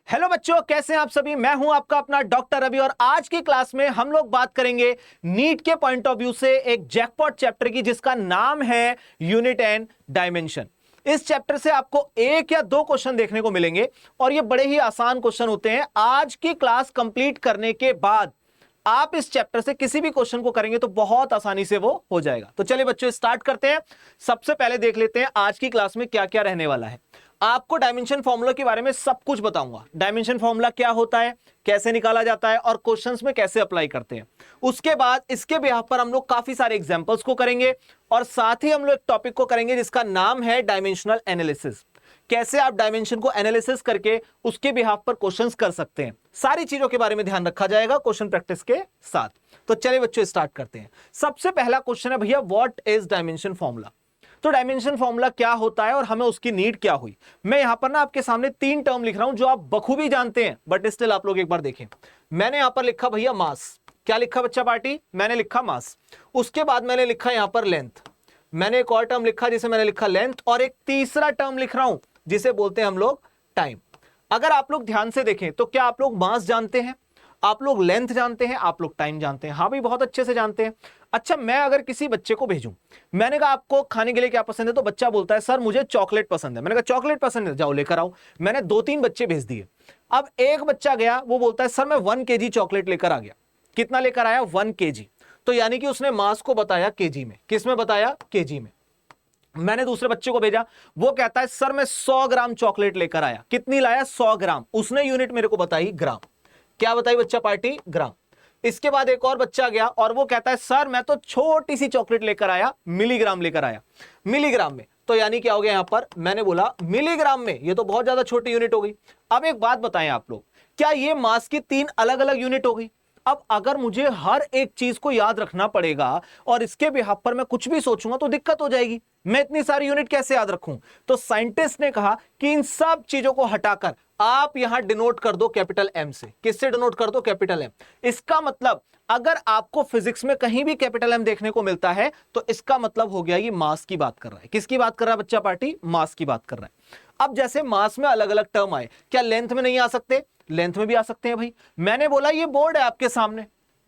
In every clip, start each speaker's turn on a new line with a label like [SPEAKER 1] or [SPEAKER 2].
[SPEAKER 1] Hello बच्चों, कैसे हैं आप सभी। मैं हूं आपका अपना डॉक्टर रवि और आज की क्लास में हम लोग बात करेंगे नीट के पॉइंट ऑफ व्यू से एक जैकपॉट चैप्टर की जिसका नाम है यूनिट एंड डायमेंशन। इस चैप्टर से आपको एक या दो क्वेश्चन देखने को मिलेंगे और ये बड़े ही आसान क्वेश्चन होते हैं। आज की क्लास कंप्लीट करने के बाद आप इस चैप्टर से किसी भी क्वेश्चन को करेंगे तो बहुत आसानी से वो हो जाएगा। तो चलिए बच्चों स्टार्ट करते हैं। सबसे पहले देख लेते हैं आज की क्लास में क्या क्या रहने वाला है। आपको डायमेंशन फॉर्मूला के बारे में सब कुछ बताऊंगा। डायमेंशन फॉर्मूला क्या होता है, कैसे निकाला जाता है और क्वेश्चंस में कैसे अप्लाई करते हैं। उसके बाद इसके बिहाफ पर हम लोग काफी सारे एग्जांपल्स को करेंगे और साथ ही हम लोग एक टॉपिक को करेंगे जिसका नाम है डायमेंशनल एनालिसिस। कैसे आप डायमेंशन को एनालिसिस करके उसके बिहाफ पर क्वेश्चंस कर सकते हैं। सारी चीजों के बारे में ध्यान रखा जाएगा क्वेश्चन प्रैक्टिस के साथ। तो चलिए बच्चों स्टार्ट करते हैं। सबसे पहला क्वेश्चन है भैया, व्हाट इज डायमेंशन फॉर्मूला। तो डायमेंशन फॉर्मूला क्या होता है और हमें उसकी नीड क्या हुई। मैं यहां पर ना आपके सामने तीन टर्म लिख रहा हूं जो आप बखूबी जानते हैं, बट स्टिल आप लोग एक बार देखें। मैंने यहां पर लिखा भैया मास। क्या लिखा बच्चा पार्टी? मैंने लिखा मास। उसके बाद मैंने लिखा यहां पर लेंथ। मैंने एक और टर्म लिखा जिसे मैंने लिखा लेंथ, और एक तीसरा टर्म लिख रहा हूं जिसे बोलते हैं हम लोग टाइम। अगर आप लोग ध्यान से देखें तो क्या आप लोग मास जानते हैं, आप लोग लेंथ जानते हैं, आप लोग टाइम जानते हैं? हाँ भाई, बहुत अच्छे से जानते हैं। अच्छा, मैं अगर किसी बच्चे को भेजूं, मैंने कहा आपको खाने के लिए क्या पसंद है, तो बच्चा बोलता है सर मुझे चॉकलेट पसंद है। मैंने कहा चॉकलेट पसंद है, जाओ लेकर आओ। मैंने 2-3 बच्चे भेज दिए। अब एक बच्चा गया, वो बोलता है सर मैं 1 kg चॉकलेट लेकर आ गया। कितना लेकर आया? 1 kg। तो यानी कि उसने मास को बताया केजी में। किस में बताया? केजी में। मैंने दूसरे बच्चे को भेजा, वो कहता है सर मैं 100 ग्राम चॉकलेट लेकर आया। कितनी लाया? 100 ग्राम। उसने यूनिट मेरे को बताई ग्राम। क्या बताई बच्चा पार्टी? ग्राम। इसके बाद एक और बच्चा गया और वो कहता है सर मैं तो छोटी सी चॉकलेट लेकर आया, मिलीग्राम लेकर आया। मिलीग्राम में, तो यानी क्या हो गया यहां पर? मैंने बोला मिलीग्राम में, ये तो बहुत ज्यादा छोटी यूनिट हो गई। अब एक बात बताएं आप लोग, क्या ये मास की 3 अलग अलग यूनिट हो गई? अब अगर मुझे हर एक चीज को याद रखना पड़ेगा और इसके बिहाफ पर मैं कुछ भी सोचूंगा तो दिक्कत हो जाएगी। मैं इतनी सारी यूनिट कैसे याद रखूं? तो साइंटिस्ट ने कहा कि इन सब चीजों को हटाकर आप यहां डिनोट कर दो कैपिटल एम से। किससे डिनोट कर दो? Capital M. इसका मतलब अगर आपको फिजिक्स में कहीं भी कैपिटल एम देखने को मिलता है तो इसका मतलब हो गया ये मास की बात कर रहा है। किसकी बात कर रहा है बच्चा पार्टी? मास की बात कर रहा है। अब जैसे मास में अलग अलग टर्म आए, क्या लेंथ में नहीं आ सकते? लेंथ में भी आ सकते हैं भाई। मैंने बोला ये बोर्ड है आपके सामने,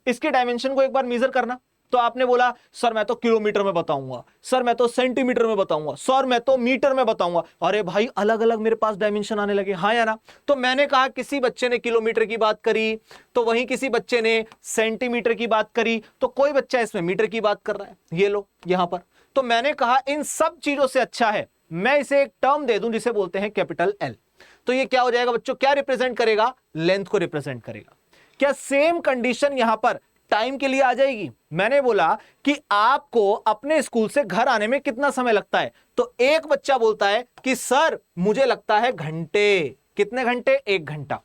[SPEAKER 1] इसके डायमेंशन को एक बार मेजर करना। तो आपने बोला सर मैं तो किलोमीटर में बताऊंगा, सर मैं तो सेंटीमीटर में बताऊंगा, सर मैं तो मीटर में बताऊंगा। अरे भाई अलग अलग मेरे पास डायमेंशन आने लगे, हाँ या ना? तो मैंने कहा किसी बच्चे ने किलोमीटर की बात करी, तो वहीं किसी बच्चे ने सेंटीमीटर की बात करी, तो कोई बच्चा इसमें मीटर की बात कर रहा है। ये लो यहां पर। तो मैंने कहा इन सब चीजों से अच्छा है मैं इसे एक टर्म दे दूं जिसे बोलते हैं कैपिटल एल। तो ये क्या हो जाएगा बच्चों? क्या रिप्रेजेंट करेगा? लेंथ को रिप्रेजेंट करेगा। क्या सेम कंडीशन यहां पर टाइम के लिए आ जाएगी? मैंने बोला कि आपको अपने स्कूल से घर आने में कितना समय लगता है, तो एक बच्चा बोलता है कि सर मुझे लगता है घंटे। कितने घंटे? 1 घंटा।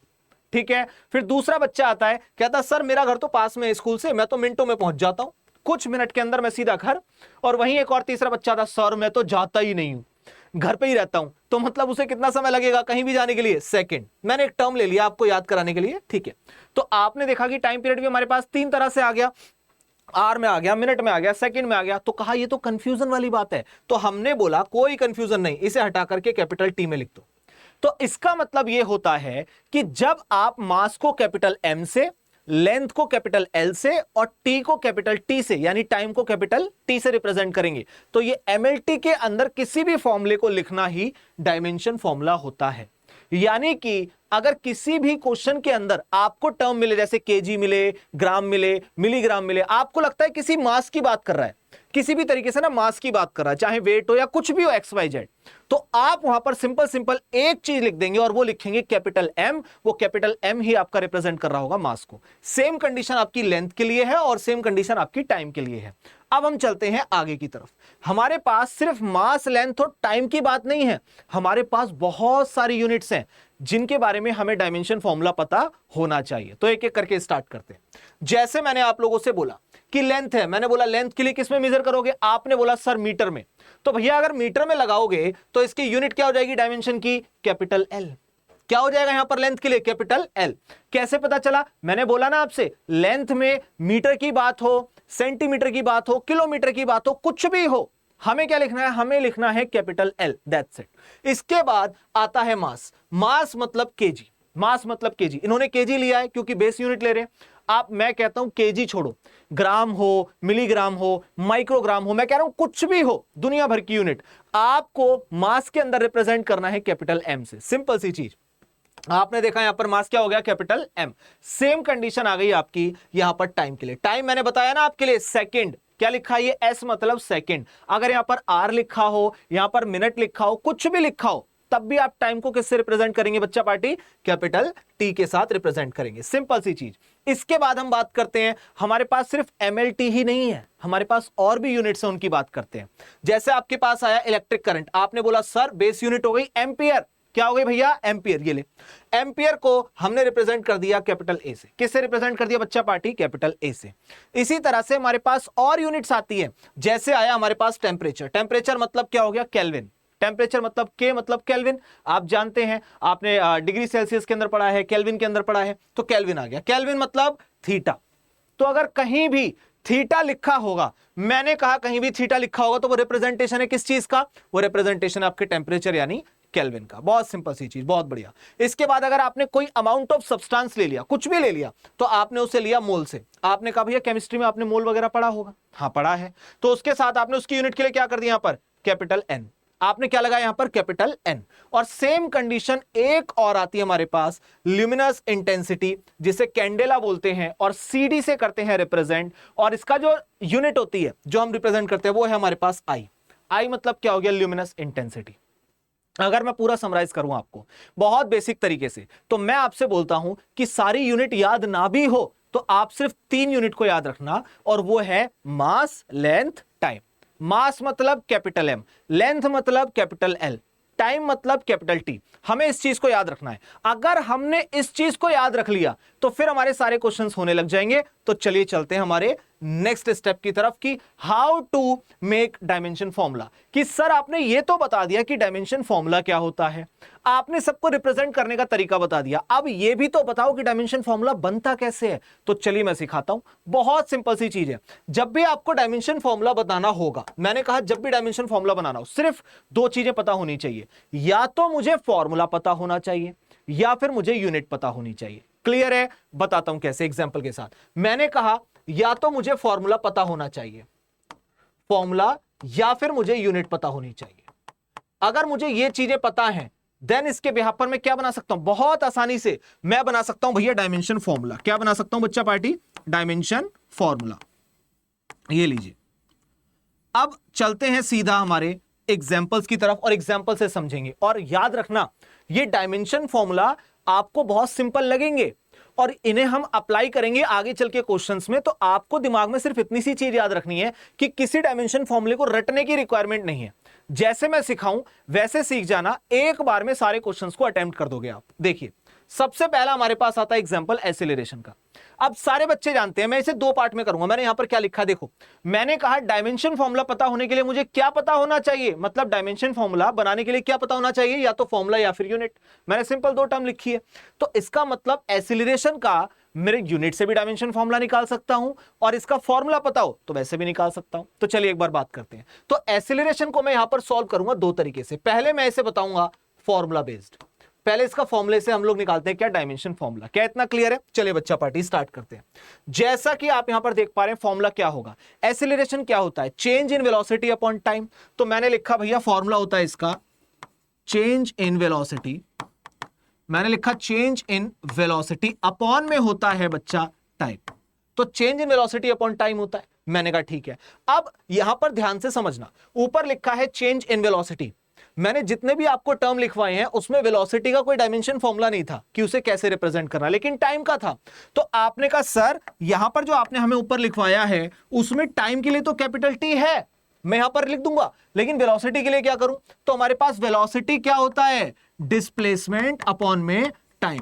[SPEAKER 1] ठीक है। फिर दूसरा बच्चा आता है, कहता सर मेरा घर तो पास में है स्कूल से, मैं तो मिनटों में पहुंच जाता हूं, कुछ मिनट के अंदर मैं सीधा घर। और वहीं एक और तीसरा बच्चा आता, सर मैं तो जाता ही नहीं हूं, घर पे ही रहता हूं। तो मतलब उसे कितना समय लगेगा कहीं भी जाने के लिए? सेकंड। मैंने एक टर्म ले लिया आपको याद कराने के लिए, ठीक है। तो आपने देखा कि टाइम पीरियड भी हमारे पास 3 तरह से आ गया, आर में आ गया, मिनट में आ गया, सेकंड में आ गया। तो कहा ये तो कंफ्यूजन वाली बात है। तो हमने बोला कोई कंफ्यूजन नहीं, इसे हटा करके कैपिटल टी में लिख दो। तो इसका मतलब यह होता है कि जब आप मास को कैपिटल एम से, लेंथ को कैपिटल एल से और टी को कैपिटल टी से, यानी टाइम को कैपिटल टी से रिप्रेजेंट करेंगे, तो ये एमएलटी के अंदर किसी भी फॉर्मूले को लिखना ही डायमेंशन फॉर्मूला होता है। यानी कि अगर किसी भी क्वेश्चन के अंदर आपको टर्म मिले, जैसे केजी मिले, ग्राम मिले, मिलीग्राम मिले, आपको लगता है किसी मास की बात कर रहा है, किसी भी तरीके से ना मास की बात कर रहा है, चाहे वेट हो या कुछ भी हो, एक्स वाई जेड, तो आप वहां पर सिंपल एक चीज लिख देंगे और वो लिखेंगे कैपिटल एम। वो कैपिटल एम ही आपका रिप्रेजेंट कर रहा होगा मास को। सेम कंडीशन आपकी लेंथ के लिए है और सेम कंडीशन आपकी टाइम के लिए है। अब हम चलते हैं आगे की तरफ। हमारे पास सिर्फ मास, लेंथ और टाइम की बात नहीं है, हमारे पास बहुत सारी यूनिट्स हैं जिनके बारे में हमें डायमेंशन फॉर्मूला पता होना चाहिए। तो एक एक करके स्टार्ट करते हैं। जैसे मैंने आप लोगों से बोला कि लेंथ है, मैंने बोला लेंथ के लिए किस में मेजर करोगे? आपने बोला सर मीटर में। तो भैया अगर मीटर में लगाओगे तो इसकी यूनिट क्या हो जाएगी डायमेंशन की? Capital L. क्या हो जाएगा यहां पर लेंथ के लिए? Capital L. कैसे पता चला? मैंने बोला ना आपसे, लेंथ में मीटर की बात हो, सेंटीमीटर की बात हो, किलोमीटर की बात हो, कुछ भी हो, हमें क्या लिखना है? हमें लिखना है कैपिटल एल। That's it. इसके बाद आता है मास। मास मतलब केजी। मास मतलब केजी, इन्होंने केजी लिया है क्योंकि बेस यूनिट ले रहे हैं। आप, मैं कहता हूं केजी छोड़ो, ग्राम हो, मिलीग्राम हो, माइक्रोग्राम हो, मैं कह रहा हूं कुछ भी हो, दुनिया भर की यूनिट, आपको मास के अंदर रिप्रेजेंट करना है कैपिटल एम से। सिंपल सी चीज। आपने देखा यहां पर मास क्या हो गया, कैपिटल एम। सेम कंडीशन आ गई आपकी यहां पर टाइम के लिए। टाइम मैंने बताया ना आपके लिए, सेकंड। क्या लिखा है ये, एस मतलब सेकंड। अगर यहां पर आर लिखा हो, यहां पर मिनट लिखा हो, कुछ भी लिखा हो, तब भी आप टाइम को किससे रिप्रेजेंट करेंगे बच्चा पार्टी, कैपिटल टी के साथ रिप्रेजेंट करेंगे। सिंपल सी चीज। इसके बाद हम बात करते हैं, हमारे पास सिर्फ एमएलटी ही नहीं है, हमारे पास और भी यूनिट्स हैं, उनकी बात करते हैं। जैसे आपके पास आया इलेक्ट्रिक करंट, आपने बोला सर बेस यूनिट हो गई एम्पियर, क्या हो गई भैया, एम्पियर। ये ले, एम्पियर को हमने रिप्रेजेंट कर दिया कैपिटल ए से। किससे रिप्रेजेंट कर दिया बच्चा पार्टी, कैपिटल ए से। इसी तरह से हमारे पास और यूनिट्स आती है, जैसे आया हमारे पास टेम्परेचर। टेम्परेचर मतलब क्या हो गया, केल्विन। टेम्परेचर मतलब के मतलब केल्विन, आप जानते हैं, आपने डिग्री सेल्सियस के अंदर पढ़ा है, केल्विन के अंदर पढ़ा है, तो केल्विन आ गया। केल्विन मतलब थीटा। तो अगर कहीं भी थीटा लिखा होगा, मैंने कहा कहीं भी थीटा लिखा होगा, तो वो रिप्रेजेंटेशन है किस चीज का, वो रिप्रेजेंटेशन आपके टेम्परेचर यानी केल्विन का। बहुत सिंपल सी चीज, बहुत बढ़िया। इसके बाद अगर आपने कोई अमाउंट ऑफ सब्सटेंस ले लिया, कुछ भी ले लिया, तो आपने उसे लिया मोल से। आपने कहा भैया केमिस्ट्री में आपने मोल वगैरह पढ़ा होगा, हाँ पढ़ा है, तो उसके साथ आपने उसकी यूनिट के लिए क्या कर दिया, यहां पर कैपिटल एन। आपने क्या लगा यहां पर, कैपिटल एन। और सेम कंडीशन एक और आती है हमारे पास, ल्यूमिनस इंटेंसिटी, जिसे कैंडेला बोलते हैं, और सीडी से करते हैं रिप्रेजेंट। और इसका जो यूनिट होती है जो हम रिप्रेजेंट करते हैं, वो है हमारे पास आई। आई मतलब क्या हो गया, ल्यूमिनस इंटेंसिटी। अगर मैं पूरा समराइज करूं आपको बहुत बेसिक तरीके से, तो मैं आपसे बोलता हूं कि सारी यूनिट याद ना भी हो तो आप सिर्फ 3 यूनिट को याद रखना, और वो है मास, लेंथ, टाइम। मास मतलब कैपिटल एम, लेंथ मतलब कैपिटल एल, टाइम मतलब कैपिटल टी। हमें इस चीज को याद रखना है। अगर हमने इस चीज को याद रख लिया तो फिर हमारे सारे क्वेश्चंस होने लग जाएंगे। तो चलिए चलते हैं हमारे नेक्स्ट स्टेप की तरफ कि how to make dimension formula. कि सर आपने ये तो बता दिया कि डायमेंशन फॉर्मूला क्या होता है, आपने सबको रिप्रेजेंट करने का तरीका बता दिया, अब ये भी तो बताओ कि डायमेंशन फॉर्मूला बनता कैसे है। तो चलिए मैं सिखाता हूं, बहुत सिंपल सी चीज है। जब भी आपको डायमेंशन फॉर्मूला बताना होगा, मैंने कहा जब भी डायमेंशन फॉर्मूला बनाना हो, सिर्फ 2 चीजें पता होनी चाहिए, या तो मुझे फॉर्मूला पता होना चाहिए या फिर मुझे यूनिट पता होनी चाहिए। क्लियर है, बताता हूं कैसे, एग्जांपल के साथ। मैंने कहा या तो मुझे फॉर्मूला पता होना चाहिए, फॉर्मूला, या फिर मुझे यूनिट पता होनी चाहिए। अगर मुझे ये चीजें पता हैं, देन इसके बिहाफ पर मैं क्या बना सकता हूं, बहुत आसानी से मैं बना सकता हूं भैया डायमेंशन फॉर्मूला। क्या बना सकता हूं बच्चा पार्टी, डायमेंशन फॉर्मूला। ये लीजिए, अब चलते हैं सीधा हमारे एग्जाम्पल्स की तरफ, और एग्जाम्पल से समझेंगे। और याद रखना, ये डायमेंशन फॉर्मूला आपको बहुत सिंपल लगेंगे, और इन्हें हम अप्लाई करेंगे आगे चल के क्वेश्चंस में। तो आपको दिमाग में सिर्फ इतनी सी चीज याद रखनी है कि किसी डायमेंशन फॉर्मूले को रटने की रिक्वायरमेंट नहीं है। जैसे मैं सिखाऊं वैसे सीख जाना, एक बार में सारे क्वेश्चंस को अटेम्प्ट कर दोगे आप। देखिए, सबसे पहला हमारे पास आता है एग्जांपल एक्सीलरेशन का। अब सारे बच्चे जानते हैं, मैं इसे 2 पार्ट में करूंगा। मैंने यहां पर क्या लिखा देखो, मैंने कहा डायमेंशन फॉर्मूला पता होने के लिए मुझे क्या पता होना चाहिए, मतलब डायमेंशन फॉर्मूला बनाने के लिए क्या पता होना चाहिए, या तो फॉर्मूला या फिर यूनिट। मैंने सिंपल 2 टर्म लिखी है, तो इसका मतलब एक्सीलरेशन का मेरे यूनिट से भी डायमेंशन फॉर्मूला निकाल सकता हूं, और इसका फॉर्मूला पता हो तो वैसे भी निकाल सकता हूं। तो चलिए एक बार बात करते हैं। तो एक्सीलरेशन को मैं यहां पर सॉल्व करूंगा 2 तरीके से। पहले मैं इसे बताऊंगा फॉर्मूला बेस्ड, पहले इसका फॉर्मूले से हम लोग निकालते हैं क्या, डायमेंशन फॉर्मूला। क्या इतना क्लियर है? चलिए बच्चा पार्टी स्टार्ट करते हैं। जैसा कि आप यहां पर देख पा रहे हैं, फॉर्मूला क्या होगा, एक्सीलरेशन क्या होता है, change in velocity upon time. तो मैंने लिखा भैया फॉर्मूला होता है इसका चेंज इन वेलोसिटी, मैंने लिखा चेंज इन वेलोसिटी अपॉन में होता है बच्चा टाइम। तो change in velocity upon time होता है। मैंने कहा ठीक है। अब यहां पर ध्यान से समझना, ऊपर लिखा है चेंज इन वेलोसिटी, मैंने जितने भी आपको टर्म लिखवाए हैं उसमें वेलोसिटी का कोई डायमेंशन फॉर्मूला नहीं था कि उसे कैसे रिप्रेजेंट करना, लेकिन टाइम का था। तो आपने कहा सर यहां पर जो आपने हमें ऊपर लिखवाया है उसमें टाइम के लिए तो कैपिटल टी है, मैं यहां पर लिख दूंगा, लेकिन वेलोसिटी के लिए क्या करूं? तो हमारे पास वेलोसिटी क्या होता है, डिस्प्लेसमेंट अपॉन में टाइम,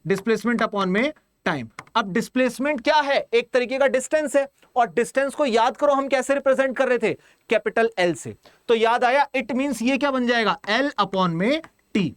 [SPEAKER 1] डिस्प्लेसमेंट अपॉन में टाइम। अब डिस्प्लेसमेंट क्या है, एक तरीके का डिस्टेंस है, और डिस्टेंस को याद करो हम कैसे रिप्रेजेंट कर रहे थे, कैपिटल एल से। तो याद आया, इट मींस ये क्या बन जाएगा, एल अपॉन में टी।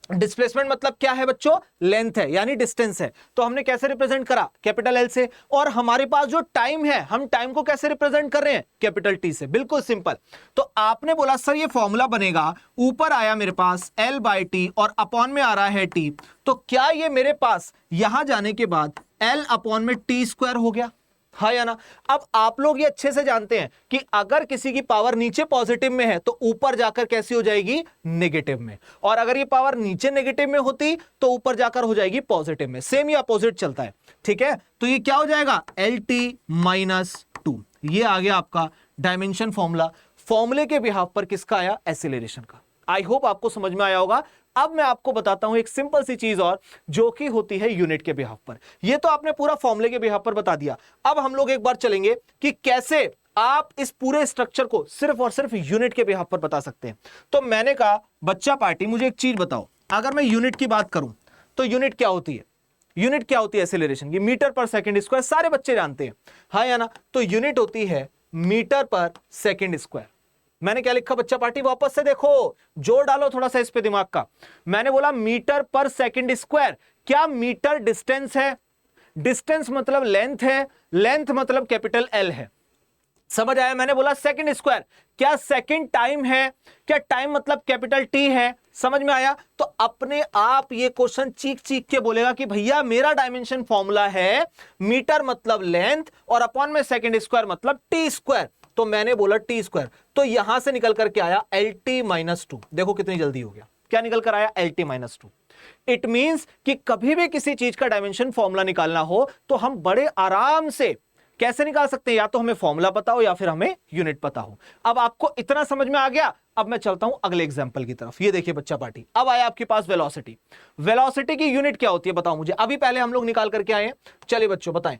[SPEAKER 1] डिस्प्लेसमेंट मतलब क्या है बच्चों, लेंथ है यानी डिस्टेंस है। तो हमने कैसे रिप्रेजेंट करा, कैपिटल एल से। और हमारे पास जो टाइम है, हम टाइम को कैसे रिप्रेजेंट कर रहे हैं, कैपिटल टी से। बिल्कुल सिंपल। तो आपने बोला सर ये फॉर्मूला बनेगा, ऊपर आया मेरे पास एल बाई टी और अपॉन में आ रहा है टी, तो क्या ये मेरे पास यहां जाने के बाद एल अपॉन में टी स्क्वायर हो गया, हाँ या ना। अब आप लोग ये अच्छे से जानते हैं कि अगर किसी की पावर नीचे पॉजिटिव में है तो ऊपर जाकर कैसी हो जाएगी, नेगेटिव में, और अगर ये पावर नीचे नेगेटिव में होती तो ऊपर जाकर हो जाएगी पॉजिटिव में। सेम ही अपोजिट चलता है, ठीक है। तो ये क्या हो जाएगा, एल टी माइनस टू। ये आ गया आपका डायमेंशन फॉर्मूला। फॉर्मूले के बिहाफ पर किसका आया, एक्सीलरेशन का। आई होप आपको समझ में आया होगा। अब मैं आपको बताता हूं एक सिंपल सी चीज और, जो कि होती है यूनिट के बिहाफ पर। ये तो आपने पूरा फॉर्मूले के बिहाफ पर बता दिया। अब हम लोग एक बार चलेंगे कि कैसे आप इस पूरे स्ट्रक्चर को सिर्फ और सिर्फ यूनिट के बिहाफ पर बता सकते हैं। तो मैंने कहा बच्चा पार्टी मुझे एक चीज बताओ, अगर मैं यूनिट की बात करूं तो यूनिट क्या होती है, यूनिट क्या होती है एक्सीलरेशन की, मीटर पर सेकंड स्क्वायर। सारे बच्चे जानते हैं, हाँ या ना। तो यूनिट होती है मीटर पर सेकंड स्क्वायर। मैंने क्या लिखा बच्चा पार्टी, वापस से देखो, जोर डालो थोड़ा सा इस पे दिमाग का। मैंने बोला मीटर पर सेकंड स्क्वायर। क्या मीटर डिस्टेंस है, डिस्टेंस मतलब लेंथ है, लेंथ मतलब कैपिटल एल है, समझ आया। मैंने बोला सेकंड स्क्वायर, क्या सेकंड टाइम है, क्या टाइम मतलब कैपिटल टी है, समझ में आया। तो अपने आप ये क्वेश्चन चीख चीख के बोलेगा कि भैया मेरा डायमेंशन फॉर्मूला है मीटर मतलब लेंथ और अपॉन में सेकंड स्क्वायर मतलब टी स्क्वायर। तो मैंने बोला टी स्क्वायर, तो यहां से निकल करके आया एल टी माइनस टू। देखो कितनी जल्दी हो गया, क्या निकल कर आया, L T minus to. It means कि कभी भी किसी चीज का डायमेंशन फॉर्मूला निकालना हो तो हम बड़े आराम से कैसे निकाल सकते हैं, या तो हमें फॉर्मूला पता हो या फिर हमें यूनिट पता हो। अब आपको इतना समझ में आ गया। अब मैं चलता हूं अगले एग्जांपल की तरफ। ये देखिए बच्चा पार्टी, अब आया आपके पास वेलोसिटी। वेलोसिटी की यूनिट क्या होती है बताओ मुझे, अभी पहले हम लोग निकाल करके आए हैं। चलिए बच्चों बताएं,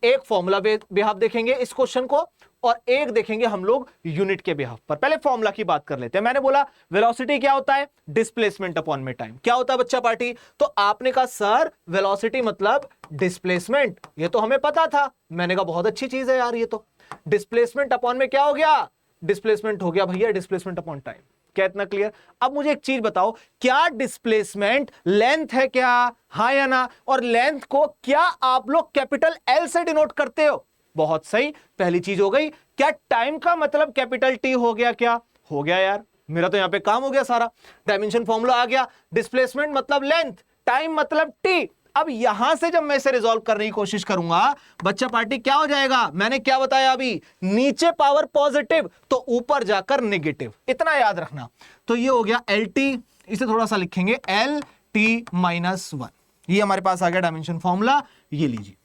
[SPEAKER 1] एक फॉर्मूला बिहाफ देखेंगे इस क्वेश्चन को और एक देखेंगे हम लोग यूनिट के बिहाफ पर। पहले फॉर्मूला की बात कर लेते हैं। मैंने बोला वेलोसिटी क्या होता है, डिस्प्लेसमेंट अपॉन में टाइम। क्या होता है बच्चा पार्टी, तो आपने कहा सर वेलोसिटी मतलब डिस्प्लेसमेंट, ये तो हमें पता था। मैंने कहा बहुत अच्छी चीज है यार, ये तो डिस्प्लेसमेंट अपॉन में क्या हो गया, डिस्प्लेसमेंट हो गया भैया डिस्प्लेसमेंट अपॉन टाइम। क्या इतना क्लियर। अब मुझे एक चीज बताओ, क्या डिस्प्लेसमेंट लेंथ है क्या, हाँ या ना। और लेंथ को क्या आप लोग कैपिटल एल से डिनोट करते हो, बहुत सही, पहली चीज हो गई। क्या टाइम का मतलब कैपिटल टी हो गया, क्या हो गया यार, मेरा तो यहां पे काम हो गया सारा, डायमेंशन फॉर्मूला आ गया। डिस्प्लेसमेंट मतलब लेंथ, टाइम मतलब टी। अब यहां से जब मैं इसे रिजॉल्व करने की कोशिश करूंगा बच्चा पार्टी क्या हो जाएगा, मैंने क्या बताया अभी, नीचे पावर पॉजिटिव तो ऊपर जाकर नेगेटिव, इतना याद रखना। तो ये हो गया एल टी, इसे थोड़ा सा लिखेंगे एल टी माइनस वन। ये हमारे पास आ गया डायमेंशन फॉर्मूला, ये लीजिए,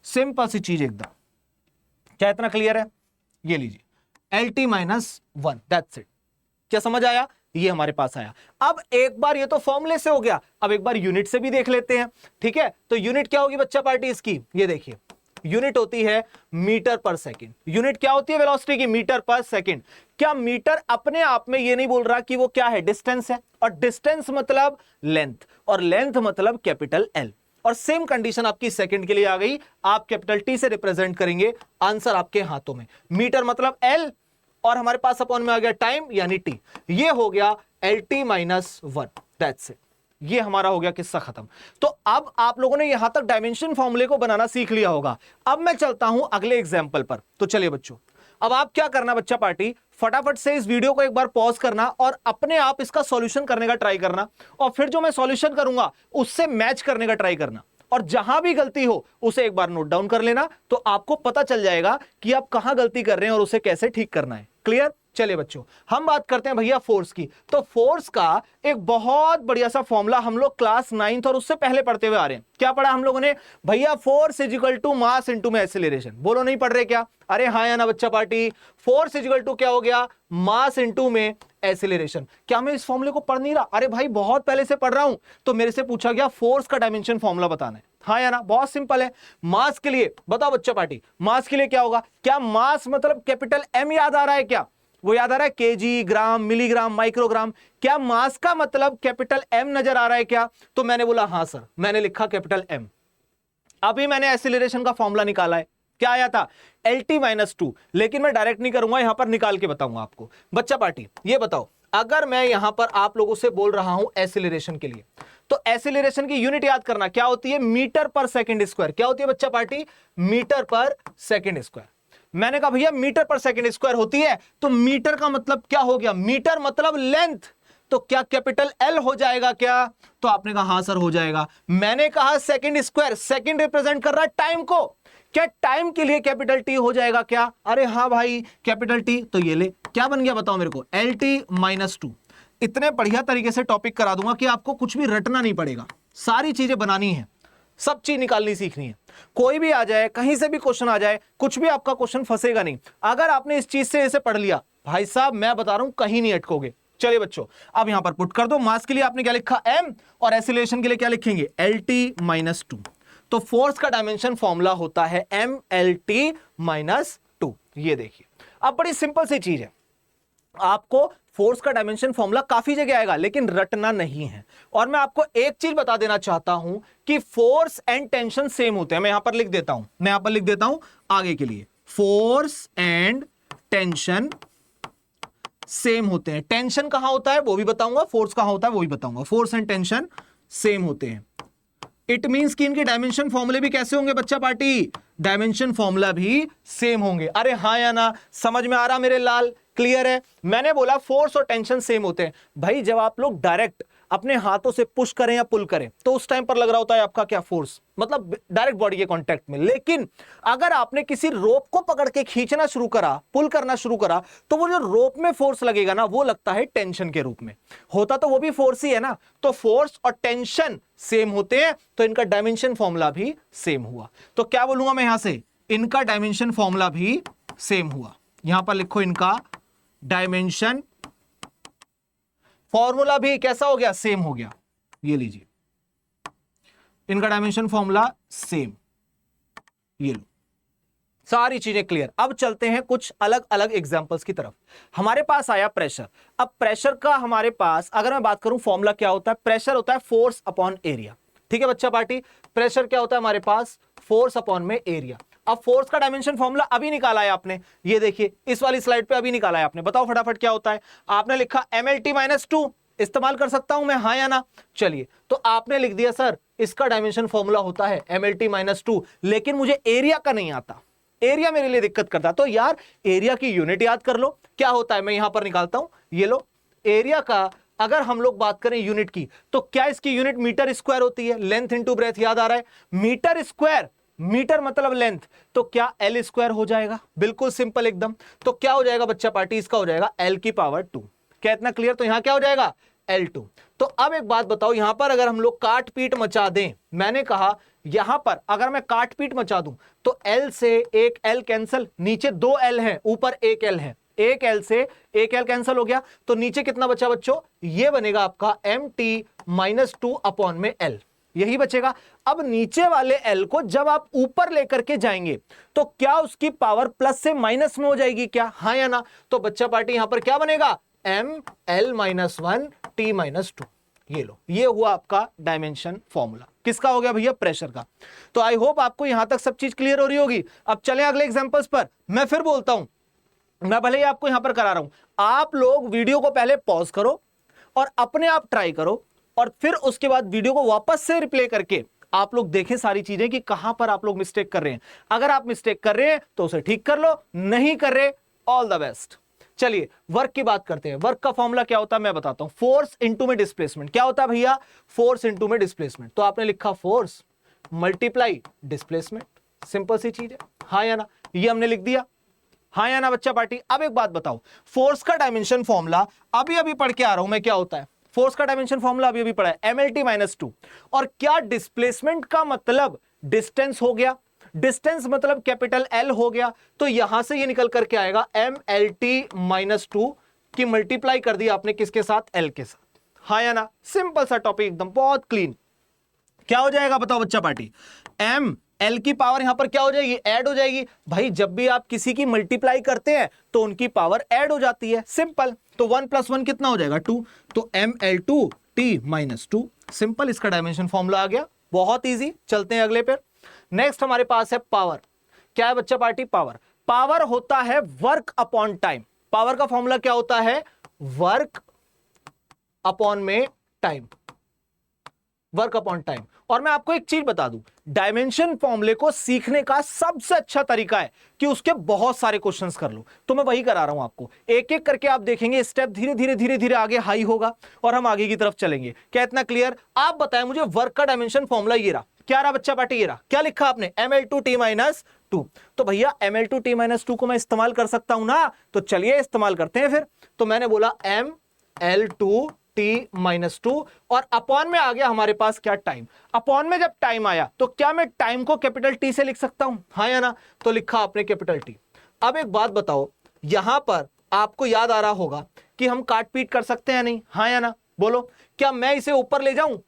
[SPEAKER 1] सिंपल सी चीज एकदम। क्या इतना क्लियर है, ये लीजिए L T minus one, that's it. क्या समझ आया, ये हमारे पास आया। अब एक बार ये तो फॉर्मूले से हो गया, अब एक बार यूनिट से भी देख लेते हैं, ठीक है। तो यूनिट क्या होगी बच्चा पार्टी इसकी, ये देखिए यूनिट होती है मीटर पर सेकंड। यूनिट क्या होती है वेलोसिटी की, मीटर पर सेकंड। क्या मीटर अपने आप में ये नहीं बोल रहा कि वो क्या है, डिस्टेंस है, और डिस्टेंस मतलब लेंथ, और लेंथ मतलब कैपिटल एल। और सेम कंडीशन आपकी सेकंड के लिए आ गई, आप कैपिटल टी से रिप्रेजेंट करेंगे, आंसर आपके हाथों में। मीटर मतलब एल और हमारे पास अपॉन में आ गया टाइम यानी टी। ये हो गया L T minus one, that's it. ये हमारा हो गया किस्सा खत्म। तो अब आप लोगों ने यहां तक डायमेंशन फॉर्मूले को बनाना सीख लिया होगा। अब मैं चलता हूं अगले एग्जाम्पल पर। तो चलिए बच्चों, अब आप क्या करना बच्चा पार्टी, फटाफट से इस वीडियो को एक बार पॉज करना और अपने आप इसका सॉल्यूशन करने का ट्राई करना, और फिर जो मैं सॉल्यूशन करूंगा उससे मैच करने का ट्राई करना, और जहां भी गलती हो उसे एक बार नोट डाउन कर लेना, तो आपको पता चल जाएगा कि आप कहां गलती कर रहे हैं और उसे कैसे ठीक करना है। क्लियर। चलिए बच्चों, हम बात करते हैं भैया फोर्स की। तो फोर्स का एक बहुत बढ़िया सा फॉर्मूला हम लोग क्लास 9th और उससे पहले पढ़ते हुए आ रहे हैं। क्या पढ़ा हम लोगों ने भैया, force is equal to mass into में एक्सीलरेशन। बोलो नहीं पढ़ रहे क्या, अरे हाँ या ना बच्चा party, force is equal to क्या हो गया, मास इनटू में एक्सीलरेशन। क्या मैं इस फॉर्मूले को पढ़ नहीं रहा, अरे भाई बहुत पहले से पढ़ रहा हूं। तो मेरे से पूछा गया फोर्स का डायमेंशन फॉर्मूला बताना है, हाँ या ना, बहुत सिंपल है। मास के लिए बताओ बच्चा पार्टी, मास के लिए क्या होगा, क्या मास मतलब कैपिटल एम याद आ रहा है क्या, वो याद आ रहा है, केजी, ग्राम, मिलीग्राम, माइक्रोग्राम। क्या मास का मतलब कैपिटल एम नजर आ रहा है क्या, तो मैंने बोला हाँ सर, मैंने लिखा कैपिटल एम। अभी मैंने एक्सीलरेशन का फॉर्मूला निकाला है, क्या आया था, एल टी माइनस टू। लेकिन मैं डायरेक्ट नहीं करूंगा, यहां पर निकाल के बताऊंगा आपको। बच्चा पार्टी ये बताओ, अगर मैं यहां पर आप लोगों से बोल रहा हूं एसिलरेशन के लिए, तो एसिलरेशन की यूनिट याद करना क्या होती है, मीटर पर सेकंड स्क्वायर। क्या होती है बच्चा पार्टी, मीटर पर सेकंड स्क्वायर। मैंने कहा भैया मीटर पर सेकंड स्क्वायर होती है, तो मीटर का मतलब क्या हो गया, मीटर मतलब लेंथ, तो क्या कैपिटल एल हो जाएगा क्या, तो आपने कहा हां सर हो जाएगा। मैंने कहा सेकंड स्क्वायर, सेकंड रिप्रेजेंट कर रहा है टाइम को, क्या टाइम के लिए कैपिटल टी हो जाएगा क्या, अरे हां भाई कैपिटल टी, तो ये ले क्या बन गया बताओ मेरे को, एल टी माइनस टू। इतने बढ़िया तरीके से टॉपिक करा दूंगा कि आपको कुछ भी रटना नहीं पड़ेगा, सारी चीजें बनानी है, सब चीज निकालनी सीखनी है। कोई भी आ जाए, कहीं से भी क्वेश्चन आ जाए, कुछ भी आपका क्वेश्चन फंसेगा नहीं। अगर आपने इस चीज से इसे पढ़ लिया भाई साहब, मैं बता रहा हूं कहीं नहीं अटकोगे। चलिए बच्चों, अब यहां पर पुट कर दो, मास के लिए आपने क्या लिखा m, और एसिलेशन के लिए क्या लिखेंगे एल टी माइनस टू। तो फोर्स का डायमेंशन फॉर्मूला होता है M L T minus two. ये देखिए, अब बड़ी सिंपल सी चीज है, आपको फोर्स का डायमेंशन फॉर्मूला काफी जगह आएगा, लेकिन रटना नहीं है। और मैं आपको एक चीज बता देना चाहता हूं कि फोर्स एंड टेंशन सेम होते हैं। मैं यहां पर लिख देता हूं, आगे के लिए, फोर्स एंड टेंशन सेम होते हैं। टेंशन कहां होता है वो भी बताऊंगा, फोर्स कहां होता है वो भी बताऊंगा। फोर्स एंड टेंशन सेम होते हैं। इट मींस कि इनके डायमेंशन फॉर्मूले भी कैसे होंगे बच्चा पार्टी, डायमेंशन फॉर्मूला भी सेम होंगे। अरे हाँ या ना, समझ में आ रहा मेरे लाल, क्लियर है। मैंने बोला फोर्स और टेंशन सेम होते हैं। भाई जब आप लोग डायरेक्ट अपने हाथों से पुश करें या पुल करें, तो उस टाइम पर लग रहा होता है आपका क्या, फोर्स, मतलब डायरेक्ट बॉडी के कांटेक्ट में। लेकिन अगर आपने किसी रोप को पकड़ के खींचना शुरू करा, पुल करना शुरू करा, तो वो जो रोप में फोर्स लगेगा ना, वो लगता है टेंशन के रूप में। होता तो वो भी फोर्स ही है ना। तो फोर्स और टेंशन सेम होते हैं, तो इनका डायमेंशन फॉर्मूला भी सेम हुआ। तो क्या बोलूंगा मैं यहां से, इनका डायमेंशन फॉर्मूला भी सेम हुआ। यहां पर लिखो, इनका डायमेंशन फॉर्मूला भी कैसा हो गया, सेम हो गया। ये लीजिए, इनका डायमेंशन फॉर्मूला सेम, ये लो, सारी चीजें क्लियर। अब चलते हैं कुछ अलग अलग एग्जांपल्स की तरफ। हमारे पास आया प्रेशर। अब प्रेशर का हमारे पास अगर मैं बात करूं, फॉर्मूला क्या होता है, प्रेशर होता है फोर्स अपॉन एरिया। ठीक है बच्चा पार्टी, प्रेशर क्या होता है हमारे पास, फोर्स अपॉन में एरिया। अब फोर्स का डायमेंशन फॉर्मूला अभी निकाला है आपने, ये देखिए इस वाली स्लाइड पे अभी निकाला है आपने। बताओ फटाफट क्या होता है। आपने लिखा MLT माइनस टू, इस्तेमाल कर सकता हूं मैं, हाँ या ना। चलिए, तो आपने लिख दिया सर इसका डायमेंशन फॉर्मूला होता है MLT माइनस टू, लेकिन मुझे एरिया का नहीं आता, एरिया मेरे लिए दिक्कत करता। तो यार एरिया की यूनिट याद कर लो, क्या होता है, मैं यहां पर निकालता हूं, ये लो। एरिया का अगर हम लोग बात करें यूनिट की, तो क्या इसकी यूनिट मीटर स्क्वायर होती है, लेंथ इंटू ब्रेथ, याद आ रहा है, मीटर स्क्वायर, मीटर मतलब लेंथ, तो क्या एल स्क्वायर हो जाएगा, बिल्कुल सिंपल एकदम। तो क्या हो जाएगा बच्चा पार्टी, इसका हो जाएगा एल की पावर 2। क्या इतना क्लियर, तो यहां क्या हो जाएगा L2। तो अब एक बात बताओ, यहां पर अगर हम लोग काट पीट मचा दें, मैंने कहा यहां पर अगर मैं काट पीट मचा दूं, तो L से एक L कैंसल, नीचे 2 L है, ऊपर 1 L है, एक L से एक L कैंसल हो गया, तो नीचे कितना बचा बच्चों, ये बनेगा आपका MT माइनस 2 अपॉन में L, यही बचेगा। अब नीचे वाले L को जब आप ऊपर लेकर के जाएंगे, तो क्या उसकी पावर प्लस से माइनस में हो जाएगी क्या, हाँ या ना। तो बच्चा पार्टी यहां पर क्या बनेगा, ML माइनस 1 T माइनस 2। ये लो, ये हुआ आपका डायमेंशन फॉर्मूला। किसका हो गया भैया, प्रेशर का। तो आई होप आपको यहां तक सब चीज क्लियर हो रही होगी। अब चलें अगले एग्जांपल्स पर। मैं फिर बोलता हूं, मैं भले ही आपको यहां पर करा रहा हूं, आप लोग वीडियो को पहले पॉज करो और अपने आप ट्राई करो, और फिर उसके बाद वीडियो को वापस से रिप्ले करके आप लोग देखें सारी चीजें कि कहां पर आप लोग मिस्टेक कर रहे हैं। अगर आप मिस्टेक कर रहे हैं तो उसे ठीक कर लो, नहीं कर रहे ऑल द बेस्ट। चलिए वर्क की बात करते हैं। वर्क का फॉर्मूला क्या होता है मैं बताता हूं, फोर्स इंटू में डिस्प्लेसमेंट। क्या होता है भैया, फोर्स इंटू में डिस्प्लेसमेंट। तो आपने लिखा फोर्स मल्टीप्लाई डिस्प्लेसमेंट, सिंपल सी चीज है, हाँ या ना, ये हमने लिख दिया, हाँ या ना बच्चा पार्टी। अब एक बात बताओ, फोर्स का डायमेंशन फॉर्मूला अभी अभी पढ़ के आ रहा हूं मैं, क्या होता है फोर्स का डायमेंशन फॉर्मूला अभी अभी पढ़ा है, MLT माइनस 2। और क्या डिस्प्लेसमेंट का मतलब डिस्टेंस हो गया, डिस्टेंस मतलब कैपिटल L हो गया, तो यहां से ये निकल करके आएगा MLT माइनस 2 की मल्टीप्लाई कर दी आपने किसके साथ, L के साथ, हाँ या ना। सिंपल सा टॉपिक एकदम, बहुत क्लीन। क्या हो जाएगा बताओ बच्चा पार्टी, M L की पावर यहां पर क्या हो जाएगी, ऐड हो जाएगी। भाई जब भी आप किसी की मल्टीप्लाई करते हैं तो उनकी पावर ऐड हो जाती है, सिंपल। तो 1 + 1 कितना हो जाएगा, 2। तो ML2 T माइनस 2, सिंपल, इसका डायमेंशन फॉर्मूला आ गया, बहुत इजी। चलते हैं अगले पर। नेक्स्ट हमारे पास है पावर। क्या है बच्चा पार्टी, पावर। पावर होता है वर्क अपॉन टाइम। पावर का फॉर्मूला क्या होता है, वर्क अपॉन में टाइम, वर्क अपॉन टाइम। और मैं आपको एक चीज बता दूं, डायमेंशन फॉर्मूले को सीखने का सबसे अच्छा तरीका है कि उसके बहुत सारे क्वेश्चंस कर लो। तो मैं वही करा रहा हूं आपको, एक एक करके आप देखेंगे, स्टेप धीरे धीरे धीरे धीरे आगे हाई होगा और हम आगे की तरफ चलेंगे। क्या इतना क्लियर? आप बताएं मुझे, वर्क का डायमेंशन फॉर्मूला ये रहा, क्या रहा बच्चा पार्टी? ये रहा। क्या लिखा आपने? ml2t-2। तो भैया ml2t-2 को मैं इस्तेमाल कर सकता हूं ना, तो चलिए इस्तेमाल करते हैं फिर। तो मैंने बोला ml2t-2 और अपॉन में आ गया हमारे पास क्या? टाइम। अपॉन में जब टाइम आया तो क्या मैं टाइम को कैपिटल टी से लिख सकता हूं? हाँ या ना? तो लिखा आपने कैपिटल टी। अब एक बात बताओ, यहां पर आपको याद आ रहा होगा कि हम काट पीट कर सकते हैं नहीं? हाँ या ना? बोलो, क्या मैं इसे ऊपर ले जाऊं?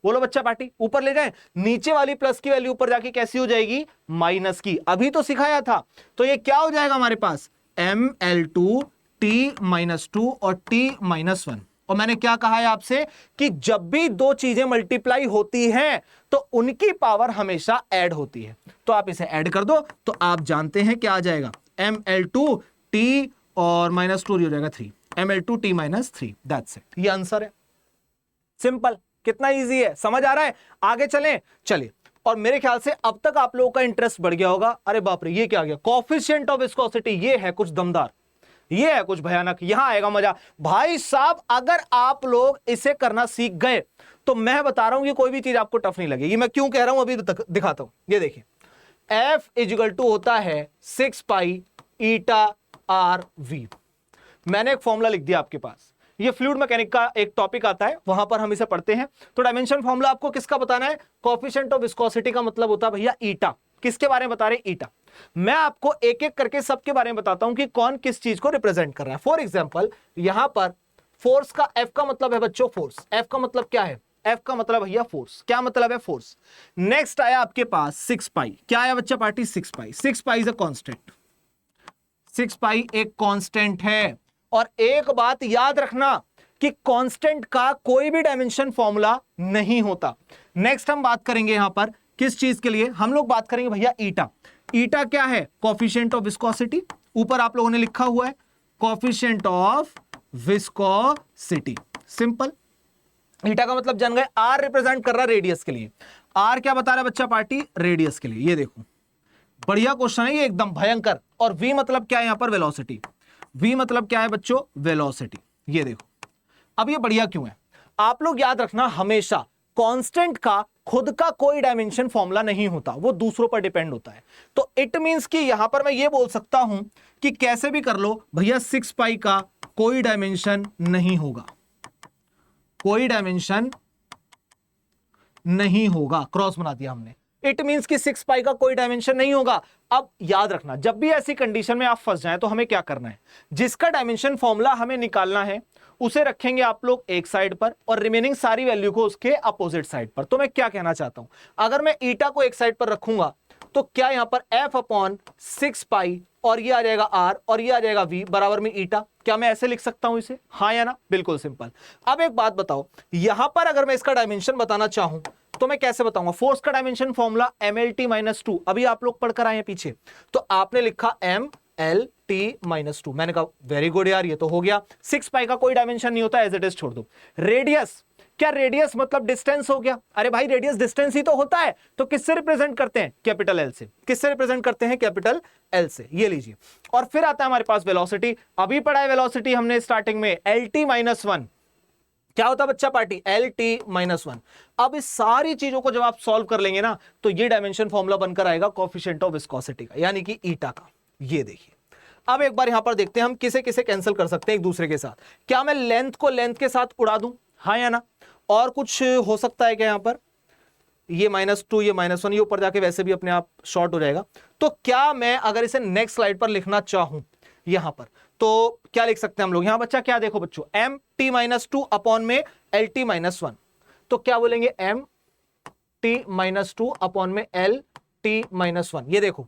[SPEAKER 1] बोलो बच्चा पार्टी, ऊपर ले जाएं। नीचे वाली प्लस की वैल्यू ऊपर जाके कैसी हो जाएगी? माइनस की। अभी तो सिखाया था। तो ये क्या हो जाएगा हमारे पास? ml2t-2 और t-1। और मैंने क्या कहा है आपसे कि जब भी दो चीजें मल्टीप्लाई होती हैं तो उनकी पावर हमेशा ऐड होती है। तो आप इसे ऐड कर दो तो आप जानते हैं क्या आ जाएगा? ml2t और -2 हो जाएगा 3, ml2t-3। दैट्स इट, ये आंसर है। सिंपल, कितना इजी है, समझ आ रहा है? आगे चलें, चलिए। और मेरे ख्याल से अब तक आप लोगों का इंटरेस्ट बढ़ गया होगा। अरे बाप रे, ये क्या आ गया? Coefficient of viscosity. ये है कुछ दमदार, ये है कुछ भयानक, यहां आएगा मजा भाई साहब। अगर आप लोग इसे करना सीख गए तो मैं बता रहा हूं कि कोई भी चीज आपको टफ नहीं लगेगी। मैं क्यों कह रहा हूं अभी दिखाता हूं। ये देखिए, F = होता है 6 पाई ईटा आर वी। मैंने एक फॉर्मूला लिख दिया आपके पास, ये फ्लूइड मैकेनिक का एक टॉपिक आता है, वहां पर हम इसे पढ़ते हैं। तो डायमेंशन फॉर्मूला आपको किसका बताना है? कोएफिशिएंट ऑफ विस्कोसिटी का मतलब होता है भैया ईटा। किसके बारे में बता रहे? ईटा। मैं आपको एक एक करके सबके बारे में बताता हूं कि कौन किस चीज को रिप्रेजेंट कर रहा है। फॉर एग्जांपल, यहां पर फोर्स का F का मतलब है बच्चों फोर्स। F का मतलब क्या है? F का मतलब भैया फोर्स। क्या मतलब है? फोर्स। नेक्स्ट आया आपके पास 6 पाई। क्या आया बच्चा party? 6 pi. 6 pi is a constant. 6 पाई एक कांस्टेंट है। और एक बात याद रखना कि कांस्टेंट का कोई भी डायमेंशन फॉर्मूला नहीं होता। नेक्स्ट हम बात करेंगे यहां पर किस चीज के लिए? हम लोग बात करेंगे भैया ईटा। ईटा क्या है? Coefficient of viscosity. ऊपर आप लोगों ने लिखा हुआ है कोएफिशिएंट ऑफ विस्कोसिटी। सिंपल। ईटा का मतलब जान गए, आर रिप्रेजेंट कर रहा है रेडियस के लिए। आर क्या बता रहा है बच्चा पार्टी? रेडियस के लिए। ये देखो, बढ़िया क्वेश्चन है ये, एकदम भयंकर। और वी मतलब क्या है यहां पर? वेलोसिटी। वी मतलब क्या है बच्चों? वेलोसिटी। ये देखो, अब ये बढ़िया क्यों है? आप लोग याद रखना, हमेशा कांस्टेंट का खुद का कोई डायमेंशन फॉर्मूला नहीं होता, वो दूसरों पर डिपेंड होता है। तो इट मींस कि यहां पर मैं ये बोल सकता हूं कि कैसे भी कर लो भैया 6 पाई का कोई डायमेंशन नहीं होगा, कोई डायमेंशन नहीं होगा। क्रॉस बना दिया हमने। इट मींस कि 6 पाई का कोई डायमेंशन नहीं होगा। अब याद रखना, जब भी ऐसी कंडीशन में आप फंस जाएं तो हमें क्या करना है? जिसका डायमेंशन फॉर्मूला हमें निकालना है उसे रखेंगे आप लोग एक साइड पर और रिमेनिंग सारी वैल्यू को उसके अपोजिट साइड पर। तो मैं क्या कहना चाहता हूं, अगर मैं ईटा को एक साइड पर रखूंगा तो क्या यहां पर F/6 पाई और ये आ जाएगा R और ये आ जाएगा V बराबर में ईटा। क्या मैं ऐसे लिख सकता हूं इसे? हाँ या ना? बिल्कुल सिंपल। अब एक बात बताओ, यहां पर अगर मैं इसका डायमेंशन बताना चाहूं तो मैं कैसे बताऊंगा? फोर्स का डायमेंशन फॉर्मूला mlt-2, अभी आप लोग पढ़कर आए हैं पीछे। तो आपने लिखा mlt-2, मैंने कहा वेरी गुड यार, ये तो हो गया। 6 पाई का कोई डायमेंशन नहीं होता, एज इट इज छोड़ दो। रेडियस, क्या रेडियस मतलब डिस्टेंस हो गया? अरे भाई रेडियस डिस्टेंस ही तो होता है। तो किससे रिप्रेजेंट करते हैं? कैपिटल एल से। किससे रिप्रेजेंट करते हैं? कैपिटल एल से। ये लीजिए। और फिर आता है हमारे पास वेलोसिटी। अभी पढ़ा है वेलोसिटी हमने स्टार्टिंग में, lt-1 क्या होता है बच्चा पार्टी? lt-1। अब इस सारी चीजों को जब आप सॉल्व कर लेंगे ना तो ये डायमेंशन फॉर्मूला बनकर आएगा कोएफिशिएंट ऑफ विस्कोसिटी का, यानी कि ईटा का। ये देखिए, अब एक बार यहां पर देखते हैं हम किसे किसे कैंसिल कर सकते हैं एक दूसरे के साथ। क्या मैं लेंथ को लेंथ के साथ उड़ा दूं? हाँ या ना? और कुछ हो सकता है क्या यहां पर? ये -2, ये -1, ये ऊपर जाके वैसे भी अपने आप शॉर्ट हो जाएगा। तो क्या मैं अगर इसे नेक्स्ट स्लाइड पर लिखना चाहूं यहां पर, तो क्या लिख सकते हैं हम लोग? यहां बच्चा क्या देखो बच्चों, mt-2 अपॉन में lt-1। तो क्या बोलेंगे? mt-2 अपॉन में lt-1। ये देखो,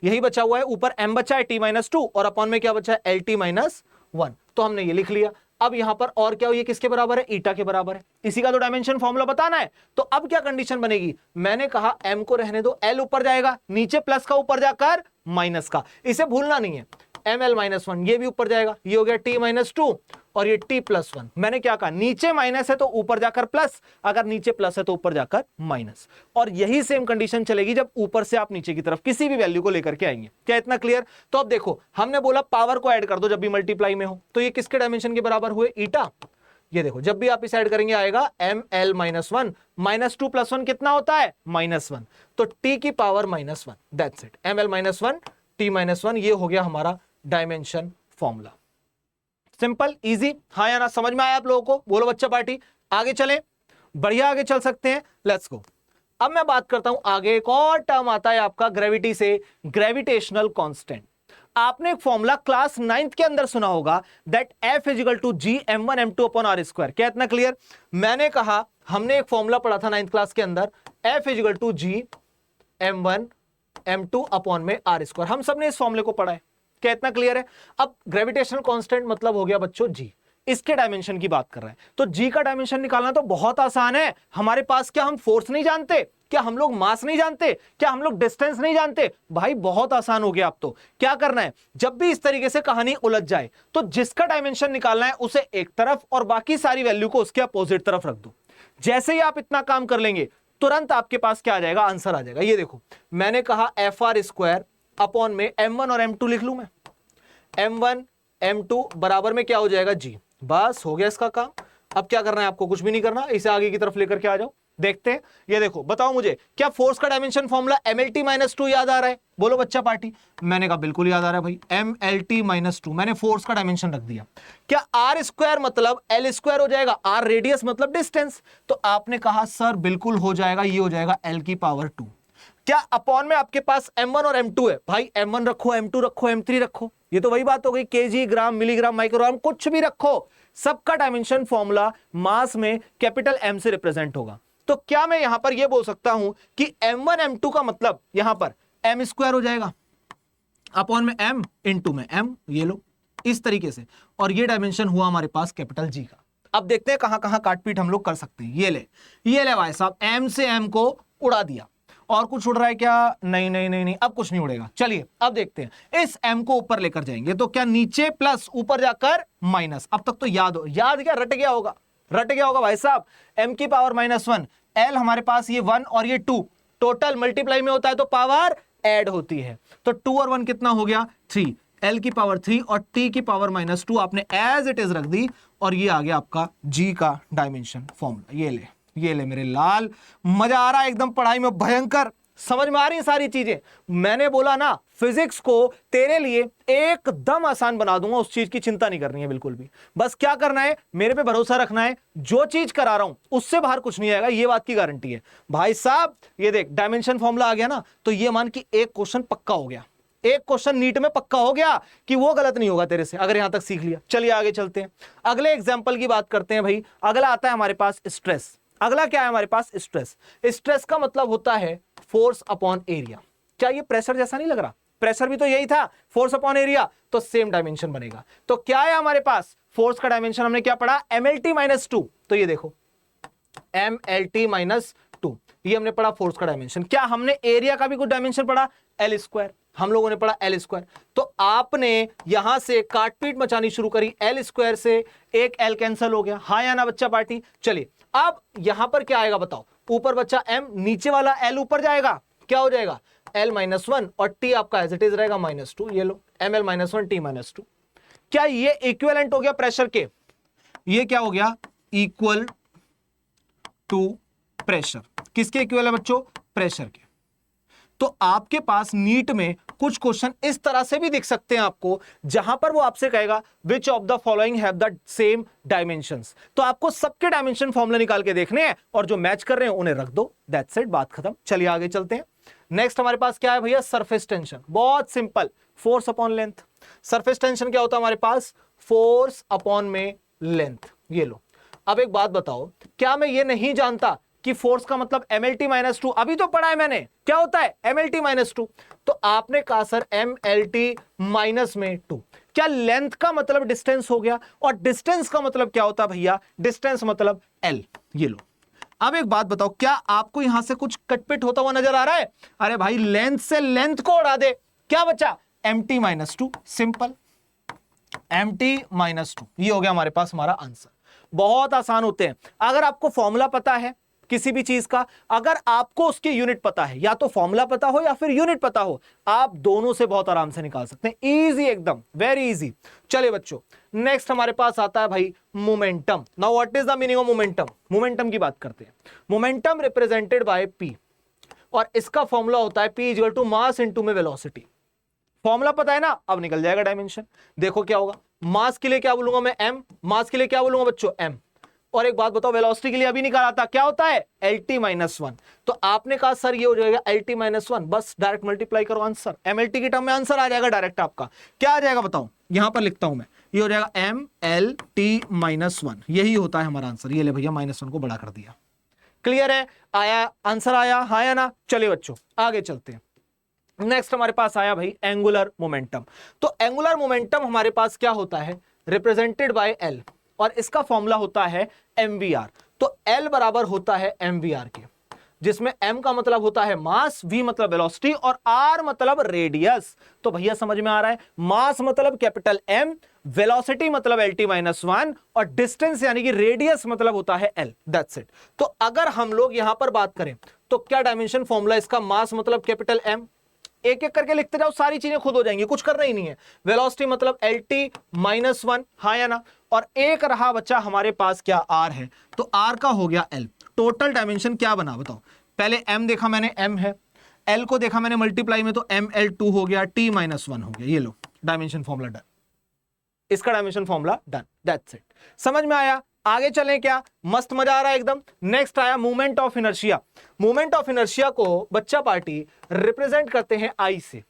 [SPEAKER 1] यही बचा हुआ है। ऊपर m बचा है t-2 और अपॉन में क्या बचा है? lt-1। तो हमने ये लिख लिया। अब यहां पर और क्या हो, ये किसके बराबर है? ईटा के बराबर है। इसी का तो डायमेंशन फॉर्मूला बताना है। तो अब क्या कंडीशन बनेगी? मैंने कहा m को रहने दो, l ऊपर जाएगा, नीचे प्लस का ऊपर जाकर माइनस का, इसे भूलना नहीं है। ml-1 ये भी ऊपर जाएगा, ये हो गया t-2 और ये t प्लस 1। मैंने क्या कहा, नीचे माइनस है तो ऊपर जाकर प्लस, अगर नीचे प्लस है तो ऊपर जाकर माइनस। और यही सेम कंडीशन चलेगी जब ऊपर से आप नीचे की तरफ किसी भी वैल्यू को लेकर के आएंगे। क्या इतना क्लियर? तो अब देखो, हमने बोला पावर को ऐड कर दो जब भी मल्टीप्लाई में हो, तो ये किसके डायमेंशन के बराबर हुए, ईटा। ये देखो, जब भी आप इस ऐड करेंगे आएगा ml माइनस 1, माइनस 2 प्लस 1 कितना होता है, माइनस 1, तो t की power minus 1, that's it, ml minus 1 t minus 1। ये हो गया हमारा डायमेंशन फॉर्मूला। सिंपल, इजी, हाँ या ना, समझ में आया आप लोगों को? बोलो बच्चा पार्टी, आगे चलें, बढ़िया आगे चल सकते हैं, लेट्स गो। अब मैं बात करता हूं आगे, एक और टर्म आता है आपका ग्रेविटी से, ग्रेविटेशनल कांस्टेंट। आपने एक फॉर्मूला क्लास 9th के अंदर सुना होगा, that F is equal to G m1 m2 upon r square. क्या इतना क्लियर? मैंने कहा हमने एक फॉर्मूला पढ़ा था 9th क्लास के अंदर, F is equal to G m1 m2 upon में r स्क्वायर। हम सबने इस फॉर्मूले को पढ़ा है। क्या इतना क्लियर है? अब ग्रेविटेशनल कांस्टेंट मतलब हो गया बच्चों जी, इसके डायमेंशन की बात कर रहे हैं, तो जी का डायमेंशन निकालना तो बहुत आसान है। हमारे पास क्या हम फोर्स नहीं जानते? क्या हम लोग मास नहीं जानते? क्या हम लोग डिस्टेंस नहीं जानते? भाई बहुत आसान हो गया। अब तो क्या करना है, जब भी इस तरीके से कहानी उलझ जाए तो जिसका डायमेंशन निकालना है उसे एक तरफ और बाकी सारी वैल्यू को उसके अपोजिट तरफ रख दो। जैसे ही आप इतना काम कर लेंगे तुरंत आपके पास क्या आ जाएगा, आंसर आ जाएगा। ये देखो, मैंने कहा एफ आर स्क्वायर अपॉन में m1 और m2 लिख लूं मैं, m1 m2 बराबर में क्या हो जाएगा, जी। बस हो गया इसका काम। अब क्या करना है आपको, कुछ भी नहीं करना, इसे आगे की तरफ लेकर के आ जाओ। देखते हैं, ये देखो, बताओ मुझे, क्या फोर्स का डायमेंशन फॉर्मूला MLT माइनस 2 याद आ रहा है? बोलो बच्चा पार्टी। मैंने कहा बिल्कुल याद आ रहा है भाई, MLT माइनस 2, मैंने फोर्स का डायमेंशन रख दिया। क्या आर स्क्वायर मतलब L स्क्वायर हो जाएगा, आर रेडियस मतलब डिस्टेंस, तो आपने कहा सर बिल्कुल हो जाएगा, ये हो जाएगा L की पावर 2। क्या अपॉन में आपके पास m1 और m2 है, भाई m1 रखो, m2 रखो, m3 रखो, ये तो वही बात हो गई, केजी, ग्राम, मिलीग्राम, माइक्रोग्राम, कुछ भी रखो, सबका डायमेंशन फॉर्मूला मास में कैपिटल M से रिप्रेजेंट होगा। तो क्या मैं यहां पर यह बोल सकता हूं कि m1 m2 का मतलब यहां पर m स्क्वायर हो जाएगा अपॉन में m इंटू में m, ये लो इस तरीके से, और ये डायमेंशन हुआ हमारे पास कैपिटल G का। अब देखते हैं कहां कहां काटपीट हम लोग कर सकते हैं। ये ले भाई साहब, m से m को उड़ा दिया, और कुछ उड़ रहा है क्या? नहीं नहीं नहीं नहीं, अब कुछ नहीं उड़ेगा। चलिए अब देखते हैं, इस m को ऊपर लेकर जाएंगे तो क्या नीचे प्लस, ऊपर जाकर माइनस। अब तक तो याद क्या रट गया होगा भाई साहब, m की पावर -1, l हमारे पास ये 1 और ये 2, टोटल मल्टीप्लाई में होता है तो पावर ऐड होती है, तो 2 और 1 कितना हो गया, 3, l की पावर 3 और t की पावर -2 आपने एज इट इज रख दी, और ये आ गया आपका g का डायमेंशन फॉर्मूला। ये ले मेरे लाल, मजा आ रहा है एकदम पढ़ाई में, भयंकर समझ में आ रही है सारी चीजें। मैंने बोला ना, फिजिक्स को तेरे लिए एकदम आसान बना दूंगा, उस चीज की चिंता नहीं करनी है बिल्कुल भी। बस क्या करना है, मेरे पे भरोसा रखना है, जो चीज करा रहा हूं उससे बाहर कुछ नहीं आएगा, ये बात की गारंटी है भाई साहब। ये देख, डायमेंशन फॉर्मूला आ गया ना, तो ये मान कि एक क्वेश्चन पक्का हो गया, एक क्वेश्चन नीट में पक्का हो गया कि वो गलत नहीं होगा तेरे से, अगर यहां तक सीख लिया। चलिए आगे चलते हैं, अगले एग्जाम्पल की बात करते हैं भाई। अगला आता है हमारे पास स्ट्रेस। अगला क्या है हमारे पास, स्ट्रेस। स्ट्रेस का मतलब होता है फोर्स अपॉन एरिया। क्या ये प्रेशर जैसा नहीं लग रहा? प्रेशर भी तो यही था, फोर्स अपॉन एरिया, तो सेम डायमेंशन बनेगा। तो क्या है हमारे पास, फोर्स का डायमेंशन हमने क्या पढ़ा, MLT -2, तो ये देखो MLT -2, ये हमने पढ़ा फोर्स का डायमेंशन। क्या हमने एरिया का भी कुछ डायमेंशन पढ़ा, L स्क्वायर, हम लोगों ने पढ़ा L स्क्वायर। तो आपने यहां से काटपीट मचानी शुरू करी, L स्क्वायर से एक L कैंसिल हो गया, हाँ या ना बच्चा पार्टी। चलिए अब यहां पर क्या आएगा बताओ, ऊपर बच्चा M, नीचे वाला L ऊपर जाएगा, क्या हो जाएगा L -1, और T आपका एज इट इज रहेगा -2, ये लो ML -1 T -2। क्या ये इक्विवेलेंट हो गया प्रेशर के? ये क्या हो गया, इक्वल टू प्रेशर। किसके इक्वल है बच्चों, प्रेशर के। तो आपके पास नीट में कुछ क्वेश्चन इस तरह से भी दिख सकते हैं आपको, जहां पर वो आपसे कहेगा which of the following have the same dimensions. तो आपको सबके डायमेंशन फॉर्मूला निकाल के देखने हैं, और जो मैच कर रहे हैं उन्हें रख दो, दैट्स इट, बात खत्म। चलिए आगे चलते हैं। नेक्स्ट हमारे पास क्या है भैया, सरफेस टेंशन। बहुत simple, force upon length. Surface tension क्या होता है हमारे पास, फोर्स अपॉन में लेंथ। ये लो, अब एक बात बताओ, क्या मैं ये नहीं जानता कि फोर्स का मतलब MLT -2, अभी तो पढ़ा है मैंने, क्या होता है MLT -2। तो आपने कहा सर MLT -2, क्या लेंथ का मतलब डिस्टेंस हो गया, और डिस्टेंस का मतलब क्या होता है भैया, डिस्टेंस मतलब L। ये लो, अब एक बात बताओ, क्या आपको यहां से कुछ कटपिट होता हुआ नजर आ रहा है? अरे भाई लेंथ से लेंथ को उड़ा दे, क्या बचा, MT -2, सिंपल। mt -2, ये हो गया हमारे पास हमारा आंसर। बहुत आसान होते हैं। अगर आपको फॉर्मूला पता है किसी भी चीज का, अगर आपको उसकी यूनिट पता है, या तो फॉर्मूला पता हो या फिर यूनिट पता हो, आप दोनों से बहुत आराम से निकाल सकते हैं। इजी, एकदम वेरी इजी। चलिए बच्चों, नेक्स्ट हमारे पास आता है भाई momentum. Now what is the meaning of momentum? Momentum की बात करते हैं। मोमेंटम रिप्रेजेंटेड बाय p, और इसका फॉर्मूला होता है p equal to mass into में वेलोसिटी। फॉर्मूला पता है ना, अब निकल जाएगा डायमेंशन। देखो क्या होगा, मास के लिए क्या बोलूंगा मैं m, मास के लिए क्या बोलूंगा बच्चों m, और एक बात बताओ, वेलोसिटी के लिए अभी निकाला था, क्या होता है lt -1। तो आपने कहा सर ये हो जाएगा lt -1, बस डायरेक्ट मल्टीप्लाई करो आंसर, mlt की टर्म में आंसर आ जाएगा डायरेक्ट आपका। क्या आ जाएगा बताओ, यहां पर लिखता हूं मैं, ये हो जाएगा mlt -1, यही होता है हमारा आंसर। ये ले भैया -1 को बड़ा कर दिया। क्लियर है? आया आंसर, आया हाँ या ना? चलिए बच्चों आगे चलते हैं। नेक्स्ट हमारे पास आया भाई एंगुलर मोमेंटम। तो एंगुलर मोमेंटम हमारे पास क्या होता है, रिप्रेजेंटेड बाय L, और इसका फॉर्मूला होता है mvr। तो L बराबर होता है mvr के, जिसमें m का मतलब होता है मास, v मतलब वेलोसिटी, और r मतलब रेडियस। तो भैया समझ में आ रहा है, मास मतलब कैपिटल M, वेलोसिटी मतलब lt -1, और डिस्टेंस यानी कि रेडियस मतलब होता है L। That's it. तो अगर हम लोग यहां पर बात करें तो क्या डायमेंशन फॉर्मूला इसका, मास मतलब कैपिटल M, एक एक करके लिखते जाओ, सारी चीजें खुद हो जाएंगी, कुछ करना ही नहीं है। वेलोसिटी मतलब lt -1, हाँ या ना? और एक रहा बच्चा हमारे पास क्या, r है, तो r का हो गया L। टोटल डायमेंशन क्या बना बताओ? पहले m देखा मैंने, m है, L को देखा मैंने मल्टीप्लाई में, तो ml2 हो गया, t -1 हो गया। ये लो डायमेंशन फॉर्मूला डन, इसका dimension formula done. That's it. समझ में आया? आगे चलें क्या? मस्त मजा आ रहा है एकदम। नेक्स्ट आया movement of inertia. Movement of inertia को बच्चा पार्टी रिप्रेजेंट करते हैं I से।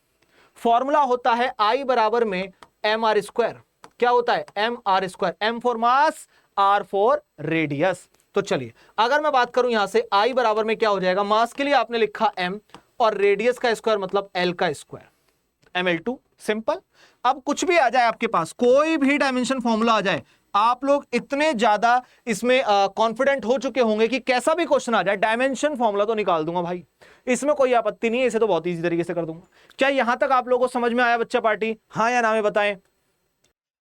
[SPEAKER 1] फॉर्मूला होता है I बराबर में mr²। क्या होता है? mr², m for mass, r for radius. तो चलिए अगर मैं बात करूं यहां से, I बराबर में क्या हो जाएगा, मास के लिए आपने लिखा m, और रेडियस का स्क्वायर मतलब l का स्क्वायर, ml2। सिंपल। अब कुछ भी आ जाए आपके पास, कोई भी डायमेंशन फॉर्मूला आ जाए, आप लोग इतने ज्यादा इसमें कॉन्फिडेंट हो चुके होंगे कि कैसा भी क्वेश्चन आ जाए, डायमेंशन फॉर्मूला तो निकाल दूंगा भाई, इसमें कोई आपत्ति नहीं है, इसे तो बहुत इजी तरीके से कर दूंगा। क्या यहां तक आप लोगों को समझ में आया बच्चा पार्टी? हाँ या ना में बताएं।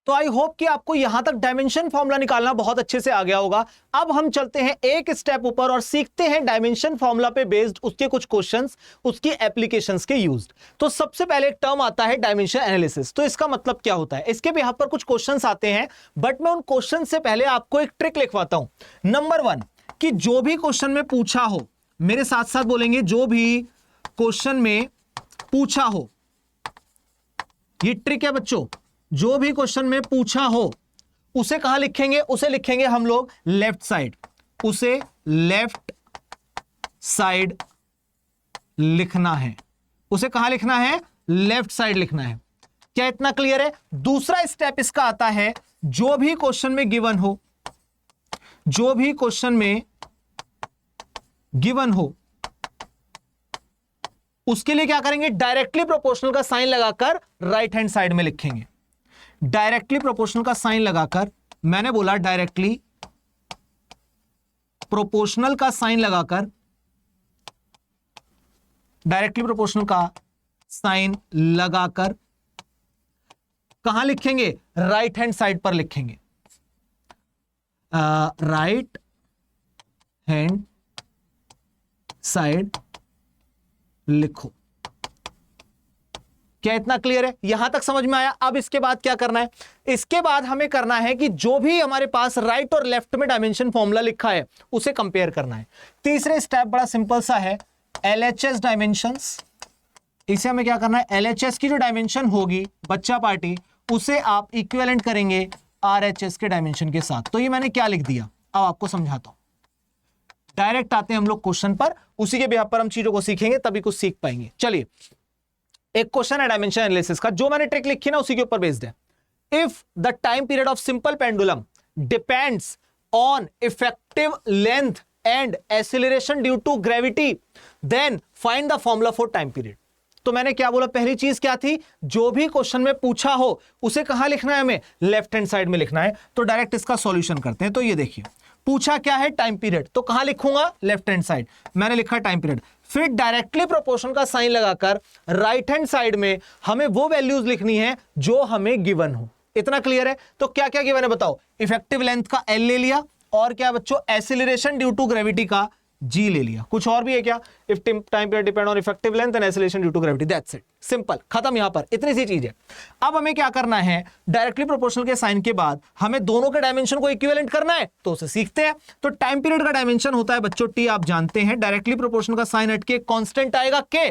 [SPEAKER 1] तो आई होप कि आपको यहां तक डायमेंशन फॉर्मूला निकालना बहुत अच्छे से आ गया होगा। अब हम चलते हैं एक स्टेप ऊपर और सीखते हैं डायमेंशन फॉर्मूला पे बेस्ड उसके कुछ क्वेश्चंस, उसकी एप्लीकेशंस के यूज्ड। तो सबसे पहले एक टर्म आता है डायमेंशन एनालिसिस। तो इसका मतलब क्या होता है, इसके बिहाफ पर कुछ क्वेश्चंस आते हैं, बट मैं उन क्वेश्चन से पहले आपको एक ट्रिक लिखवाता हूं। नंबर 1 कि जो भी क्वेश्चन में पूछा हो, मेरे साथ साथ बोलेंगे, जो भी क्वेश्चन में पूछा हो, ये ट्रिक है बच्चों, जो भी क्वेश्चन में पूछा हो उसे कहां लिखेंगे, उसे लिखेंगे हम लोग लेफ्ट साइड, उसे लेफ्ट साइड लिखना है। उसे कहां लिखना है? लेफ्ट साइड लिखना है। क्या इतना क्लियर है? दूसरा स्टेप इसका आता है, जो भी क्वेश्चन में गिवन हो, जो भी क्वेश्चन में गिवन हो उसके लिए क्या करेंगे, डायरेक्टली प्रोपोर्शनल का साइन लगाकर राइट हैंड साइड में लिखेंगे। डायरेक्टली प्रोपोर्शनल का साइन लगाकर, मैंने बोला डायरेक्टली प्रोपोर्शनल का साइन लगाकर, डायरेक्टली प्रोपोर्शनल का साइन लगाकर कहां लिखेंगे? राइट हैंड साइड पर लिखेंगे। राइट हैंड साइड लिखो। क्या इतना क्लियर है? यहां तक समझ में आया? अब इसके बाद क्या करना है, इसके बाद हमें करना है कि जो भी हमारे पास राइट और लेफ्ट में डायमेंशन फॉर्मूला लिखा है उसे कंपेयर करना है। तीसरे स्टेप बड़ा सिंपल सा है, LHS डायमेंशंस। इसे हमें क्या करना है, LHS की जो डायमेंशन होगी बच्चा पार्टी, उसे आप इक्विवेलेंट करेंगे RHS के डायमेंशन के साथ। तो ये मैंने क्या लिख दिया, अब आपको समझाता हूं। डायरेक्ट आते हैं हम लोग क्वेश्चन पर, उसी के बिहाफ पर हम चीजों को सीखेंगे, तभी कुछ सीख पाएंगे। चलिए एक क्वेश्चन है डायमेंशन एनालिसिस का, जो मैंने ट्रिक लिखी ना उसी के ऊपर बेस्ड है। If the time period of simple pendulum depends on effective length and acceleration due to gravity, then find the formula for time period. तो मैंने क्या बोला, पहली चीज क्या थी, जो भी क्वेश्चन में पूछा हो उसे कहां लिखना है, हमें लेफ्ट हैंड साइड में लिखना है। तो डायरेक्ट इसका सॉल्यूशन करते हैं। तो ये देखिए, पूछा क्या है, टाइम पीरियड, तो कहां लिखूंगा, लेफ्ट हैंड साइड। मैंने लिखा टाइम पीरियड, फिर डायरेक्टली प्रोपोर्शन का साइन लगाकर राइट हैंड साइड में हमें वो वैल्यूज लिखनी है जो हमें गिवन हो। इतना क्लियर है? तो क्या क्या गिवन है बताओ? इफेक्टिव लेंथ का एल ले लिया, और क्या बच्चों, एक्सीलरेशन ड्यू टू ग्रेविटी का जी ले लिया। कुछ और भी है क्या? If time period depend on effective length and acceleration due to gravity, that's it, simple, खत्म। यहां पर इतनी सी चीज है। अब हमें क्या करना है, डायरेक्टली प्रोपोर्शनल के साइन के बाद हमें दोनों के डायमेंशन को इक्विवेलेंट करना है, तो उसे सीखते हैं। तो टाइम पीरियड का डायमेंशन होता है बच्चों टी, आप जानते हैं। डायरेक्टली प्रोपोर्शनल का साइन हटके कांस्टेंट आएगा के,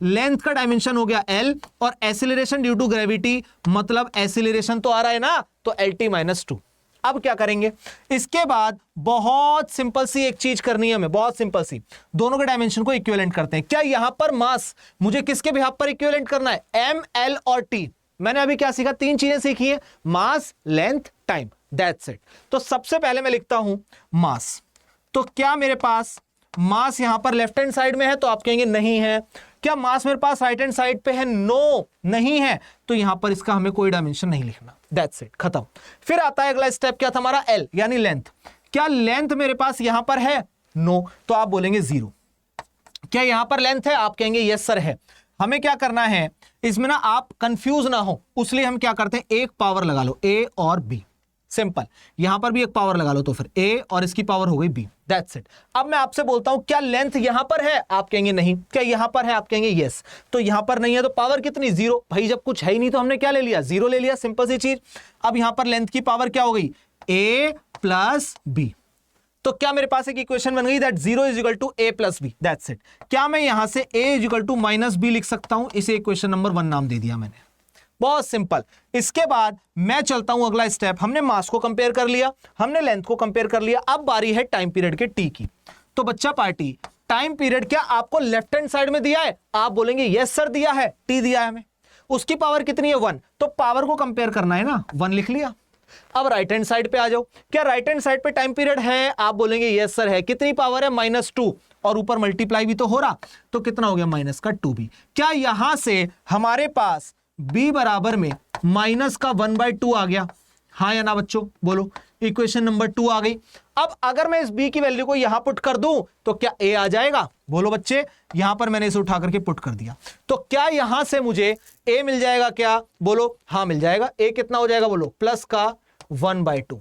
[SPEAKER 1] लेंथ का डायमेंशन हो गया एल, और एक्सीलरेशन ड्यू टू ग्रेविटी मतलब एक्सीलरेशन तो आ रहा है ना, तो एल टी माइनस टू। अब क्या करेंगे, इसके बाद बहुत सिंपल सी एक चीज करनी है हमें, बहुत सिंपल सी, दोनों के डायमेंशन को इक्विवेलेंट करते हैं। क्या यहां पर मास मुझे किसके बिहाफ पर इक्विवेलेंट करना है? एम, एल और टी। मैंने अभी क्या सीखा? 3 चीजें सीखी है, मास, लेंथ, टाइम, दैट्स इट। तो सबसे पहले मैं लिखता हूं मास। तो क्या मेरे पास मास यहां पर लेफ्ट हैंड साइड में है? तो आप कहेंगे नहीं है। क्या मास मेरे पास राइट हैंड साइड पे है? नो, नहीं है। तो यहां पर इसका हमें कोई डायमेंशन नहीं लिखना, दैट्स इट, खत्म। फिर आता है अगला स्टेप, क्या था हमारा? एल यानी लेंथ। क्या लेंथ मेरे पास यहां पर है? नो, तो आप बोलेंगे 0। क्या यहां पर लेंथ है? आप कहेंगे यस सर है। हमें क्या करना है इसमें ना, आप कंफ्यूज ना हो, उसलिए हम क्या करते हैं, एक पावर लगा लो, ए और बी, सिंपल। यहां पर भी एक पावर लगा लो, तो फिर ए और इसकी पावर हो गई बी, दैट्स इट। अब मैं आपसे बोलता हूं क्या लेंथ यहां पर है? आप कहेंगे नहीं। क्या यहां पर है? आप कहेंगे यस। तो यहां पर नहीं है, तो पावर कितनी? 0। भाई जब कुछ है ही नहीं तो हमने क्या ले लिया? 0 ले लिया, सिंपल सी चीज। अब यहां पर लेंथ की पावर क्या हो गई? A plus B. तो क्या मेरे पास एक इक्वेशन बन गई, that 0 is equal to A plus B, that's it. क्या मैं यहां से A is equal to minus B लिख सकता हूं? इसे इक्वेशन नंबर 1 नाम दे दिया मैंने, बहुत सिंपल। इसके बाद मैं चलता हूं अगला स्टेप। हमने मास को कंपेयर कर लिया, हमने लेंथ को कंपेयर कर लिया, अब बारी है टाइम पीरियड के टी की। तो बच्चा पार्टी, टाइम पीरियड क्या आपको लेफ्ट हैंड साइड में दिया है? आप बोलेंगे यस सर दिया है, टी दिया है हमें। उसकी पावर कितनी है? 1। तो पावर को कंपेयर करना है ना, 1 लिख लिया। अब राइट हैंड साइड पे आ जाओ। क्या राइट हैंड साइड पे टाइम पीरियड है? आप बोलेंगे यस सर है। कितनी पावर है? -2, और ऊपर मल्टीप्लाई भी तो हो रहा, तो कितना हो गया? माइनस का 2b। क्या यहां से हमारे पास b बराबर में माइनस का 1/2 आ गया? हाँ या ना बच्चों, बोलो। इक्वेशन नंबर 2 आ गई। अब अगर मैं इस b की वैल्यू को यहां पुट कर दूं तो क्या a आ जाएगा? बोलो बच्चे। यहां पर मैंने इसे उठा करके पुट कर दिया, तो क्या यहां से मुझे a मिल जाएगा? क्या बोलो? हाँ मिल जाएगा। a कितना हो जाएगा? बोलो प्लस का 1/2।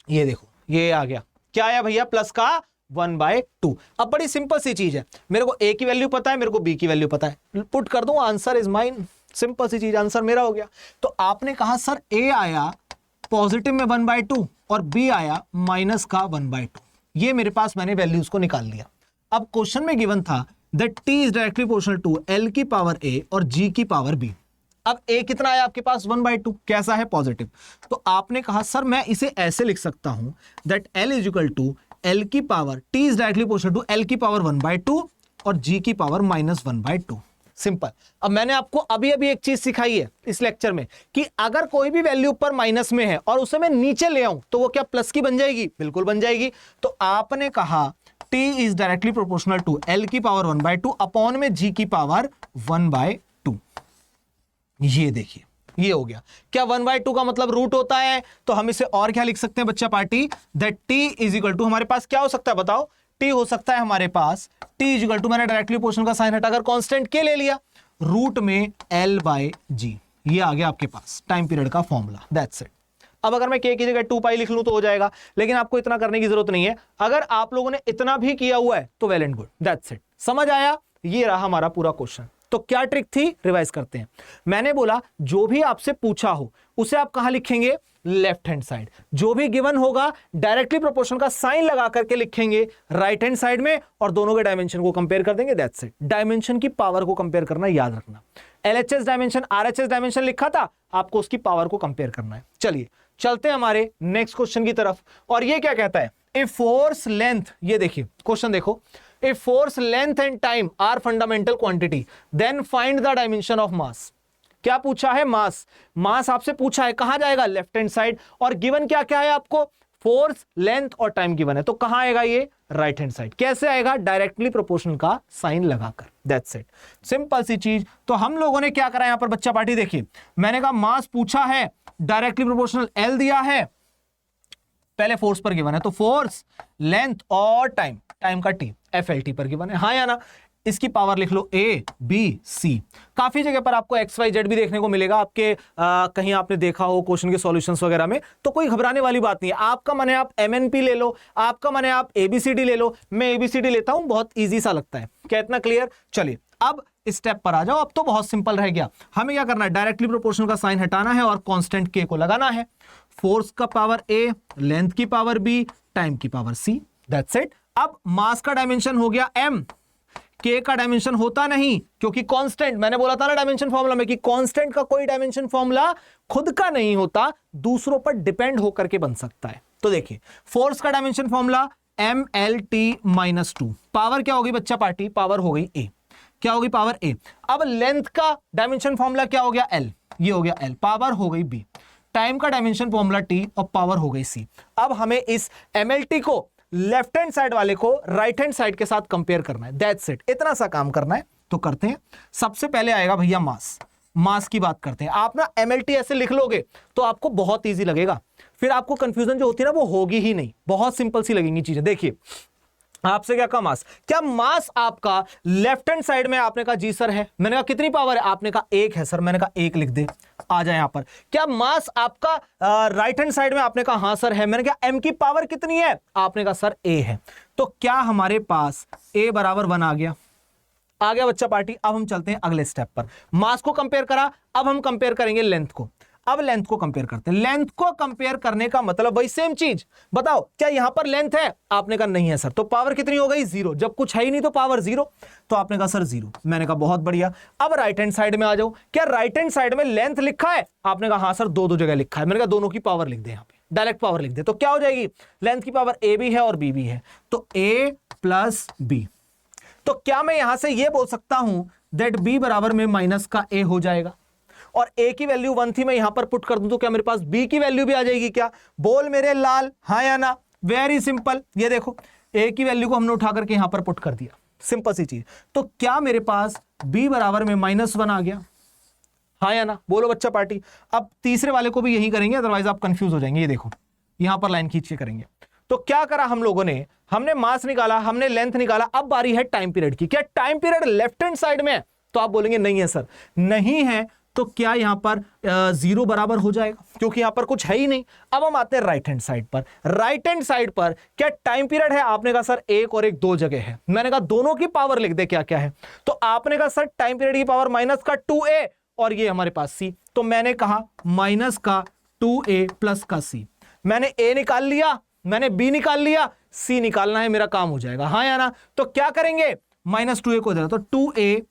[SPEAKER 1] ये देखो, ये आ गया। क्या आया भैया? प्लस का 1/2। अब बड़ी सिंपल सी चीज है, मेरे को a की वैल्यू पता है, मेरे को b की वैल्यू पता है, पुट कर दूं, आंसर इज माइन। सिंपल सी चीज, आंसर मेरा हो गया। तो आपने कहा सर a आया पॉजिटिव में 1/2 और b आया माइनस का 1/2। ये मेरे पास मैंने वैल्यूज को निकाल लिया। अब क्वेश्चन में गिवन था that t is directly proportional to l की पावर a और g की पावर b। अब a कितना आया आपके पास? 1/2। कैसा है? पॉजिटिव। तो आपने कहा सर मैं इसे ऐसे लिख सकता हूं that l is equal to l की power, t is directly proportional to l की पावर 1/2 और g की पावर -1/2। सिंपल। अब मैंने आपको अभी अभी एक चीज सिखाई है इस लेक्चर में कि अगर कोई भी वैल्यू ऊपर माइनस में है और उसे मैं नीचे ले आऊं तो वो क्या प्लस की बन जाएगी? बिल्कुल बन जाएगी। तो आपने कहा t is directly proportional to l की पावर 1/2 अपॉन में g की पावर 1/2। ये देखिए, ये हो गया। क्या 1/2 का मतलब रूट होता है? तो हम इसे और क्या लिख सकते हैं बच्चा party, that t is equal to, हमारे पास क्या हो सकता है बताओ? t हो सकता है हमारे पास, t इज इक्वल टू, मैंने डायरेक्टली प्रोपोर्शनल का साइन हटाकर कांस्टेंट के ले लिया, रूट में l/g। ये आ गया आपके पास टाइम पीरियड का फॉर्मूला, दैट्स इट। अब अगर मैं k की जगह 2 पाई लिख लूं तो हो जाएगा, लेकिन आपको इतना करने की जरूरत नहीं है। अगर आप लोगों ने इतना भी किया हुआ है तो well and good, that's it. समझ आया? ये रहा हमारा पूरा क्वेश्चन। तो क्या ट्रिक थी? रिवाइज करते हैं। मैंने बोला जो भी आपसे पूछा हो उसे आप कहां लिखेंगे? Left hand side. जो भी गिवन होगा डायरेक्टली प्रोपोर्शनल का साइन लगा करके लिखेंगे राइट हैंड साइड में, और दोनों के डायमेंशन को कंपेयर कर देंगे, दैट्स इट। डायमेंशन की पावर को कंपेयर करना याद रखना। LHS डायमेंशन, RHS डायमेंशन लिखा था, आपको उसकी पावर को कंपेयर करना है। चलिए चलते हैं हमारे नेक्स्ट क्वेश्चन की तरफ। और ये क्या कहता है? ए फोर्स लेंथ, ये देखिए क्वेश्चन देखो, a force length and time are fundamental quantity, then find the dimension of mass. क्या पूछा है? मास। मास आपसे पूछा है, कहां जाएगा? Left hand side. और गिवन क्या क्या है आपको? फोर्स, लेंथ और टाइम गिवन है, तो कहां आएगा ये? Right hand side. कैसे आएगा? डायरेक्टली प्रोपोर्शनल का साइन लगाकर, दैट्स इट। सिंपल सी चीज। तो हम लोगों ने क्या करा यहां पर बच्चा पार्टी, देखिए मैंने कहा मास पूछा है, डायरेक्टली प्रोपोर्शनल L दिया है, पहले फोर्स पर गिवन है, तो फोर्स, लेंथ और टाइम, टाइम का T FLT पर गिवन है, हाँ या ना? इसकी पावर लिख लो ए बी सी। काफी जगह पर आपको एक्स वाई जेड भी देखने को मिलेगा आपके कहीं आपने देखा हो क्वेश्चन के सॉल्यूशंस वगैरह में, तो कोई घबराने वाली बात नहीं है। आपका मन है आप एमएनपी ले लो, आपका मन है आप एबीसीडी ले लो, मैं एबीसीडी लेता हूं, बहुत ईजी सा लगता है। क्या इतना क्लियर? चलिए अब स्टेप पर आ जाओ। अब तो बहुत सिंपल रह गया। हमें क्या करना है, डायरेक्टली प्रोपोर्शनल का साइन हटाना है और कांस्टेंट के को लगाना है। फोर्स का पावर ए, लेंथ की पावर बी, टाइम की पावर सी, दैट्स इट। अब मास का डायमेंशन हो गया एम, के का डायमेंशन होता नहीं क्योंकि कांस्टेंट, मैंने बोला था ना डायमेंशन फॉर्मूला में कि कांस्टेंट का कोई डायमेंशन फॉर्मूला खुद का नहीं होता, दूसरों पर डिपेंड होकर के बन सकता है। तो देखिए फोर्स का dimension formula M L T minus 2, power क्या होगी बच्चा पार्टी, पावर हो गई ए, क्या होगी पावर ए। अब लेंथ का डायमेंशन फॉर्मूला क्या हो गया एल, ये हो गया एल, पावर हो गई बी। टाइम का डायमेंशन फॉर्मूला टी और पावर हो गई सी। अब हमें इस एमएलटी को लेफ्ट हैंड साइड वाले को राइट हैंड साइड के साथ कंपेयर करना है, दैट्स इट। इतना सा काम करना है तो करते हैं। सबसे पहले आएगा भैया मास, मास की बात करते हैं। आप ना एमएलटी ऐसे लिख लोगे तो आपको बहुत इजी लगेगा, फिर आपको कंफ्यूजन जो होती है ना वो होगी ही नहीं, बहुत सिंपल सी लगेंगी चीजें। देखिए आपसे क्या कहा मास, क्या मास आपका लेफ्ट हैंड साइड में आपने कहा जी सर है, मैंने कहा कितनी पावर है, आपने कहा एक है सर, मैंने कहा एक लिख दे, आ जाए यहां पर। क्या मास आपका राइट हैंड साइड में, आपने कहा हां सर है, मैंने कहा एम की पावर कितनी है, आपने कहा सर ए है। तो क्या हमारे पास ए बराबर 1 आ गया बच्चा पार्टी। अब हम चलते हैं अगले स्टेप पर। मास को कंपेयर करा, अब हम कंपेयर करेंगे लेंथ को। अब लेंथ को कंपेयर करते हैं। लेंथ को कंपेयर करने का मतलब वही सेम चीज, बताओ क्या यहां पर लेंथ है, आपने कहा नहीं है सर, तो पावर कितनी हो गई 0, जब कुछ है ही नहीं तो पावर 0, तो आपने कहा सर 0, मैंने कहा बहुत बढ़िया। अब राइट हैंड साइड में आ जाओ, क्या राइट हैंड साइड में लेंथ लिखा है, आपने कहा हां सर दो जगह लिखा है, मैंने कहा दोनों की पावर लिख दे, यहां पे डायरेक्ट पावर लिख दे, तो क्या हो जाएगी, लेंथ की पावर ए भी है और बी भी है, तो ए प्लस बी। तो क्या मैं यहां से यह बोल सकता हूं दैट बी बराबर में माइनस का ए हो जाएगा, और a की वैल्यू 1 थी, मैं यहां पर पुट कर दूं तो क्या मेरे पास b की वैल्यू भी आ जाएगी क्या, बोल मेरे लाल हाँ या ना। वेरी सिंपल, ये देखो a की वैल्यू को हमने उठा करके यहां पर पुट कर दिया, सिंपल सी चीज। तो क्या मेरे पास b बराबर में -1 आ गया, हाँ या ना, बोलो बच्चा पार्टी। अब तीसरे वाले को भी यही करेंगे, अदरवाइज आप कंफ्यूज हो जाएंगे। ये देखो यहां पर लाइन खींच के करेंगे। तो क्या करा हम लोगों ने, हमने मास निकाला, हमने लेंथ निकाला, अब बारी है टाइम पीरियड की। क्या time period left hand side में है, तो आप बोलेंगे नहीं है सर, नहीं है तो क्या यहां पर 0 बराबर हो जाएगा, क्योंकि यहां पर कुछ है ही नहीं। अब हम आते हैं राइट हैंड साइड पर। राइट हैंड साइड पर क्या टाइम पीरियड है, आपने कहा सर एक और एक 2 जगह है, मैंने कहा दोनों की पावर लिख दे क्या क्या है, तो आपने कहा सर टाइम पीरियड की पावर माइनस का 2a और ये हमारे पास c, तो मैंने कहा माइनस का 2a प्लस का c। मैंने a निकाल लिया, मैंने b निकाल लिया, c निकालना है, मेरा काम हो जाएगा, हाँ या ना। तो क्या करेंगे, -2a को देना, तो 2a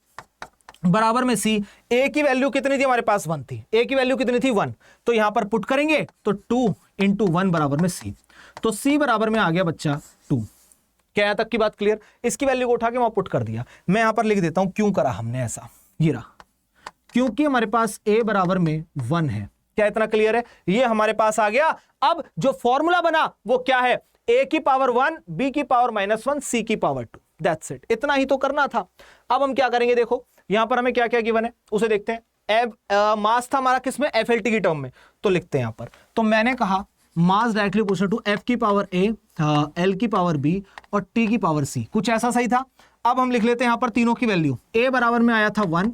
[SPEAKER 1] बराबर में c। a की वैल्यू कितनी थी हमारे पास 1 थी, a की वैल्यू कितनी थी 1, तो यहां पर पुट करेंगे तो 2 × 1 बराबर में c, तो c बराबर में आ गया बच्चा 2। क्या यहां तक की बात क्लियर। इसकी वैल्यू को उठा के वहां पुट कर दिया। मैं यहां पर लिख देता हूं क्यों करा हमने ऐसा, ये रहा, क्योंकि हमारे पास a बराबर में 1 है। क्या इतना क्लियर है, ये हमारे पास आ गया। अब जो फॉर्मूला बना वो क्या है, a की पावर 1, b की पावर -1, c की पावर 2, दैट्स इट। इतना ही तो करना था। अब हम क्या करेंगे, देखो यहां पर हमें क्या क्या गिवन है उसे देखते हैं। मास था हमारा किसमें, एफएलटी की टर्म में, तो लिखते हैं यहां पर। तो मैंने कहा मास डायरेक्टली प्रोपोर्शनल टू f की पावर a, l की पावर b और t की पावर c, कुछ ऐसा सही था। अब हम लिख लेते हैं यहां पर तीनों की वैल्यू। a बराबर में आया था 1,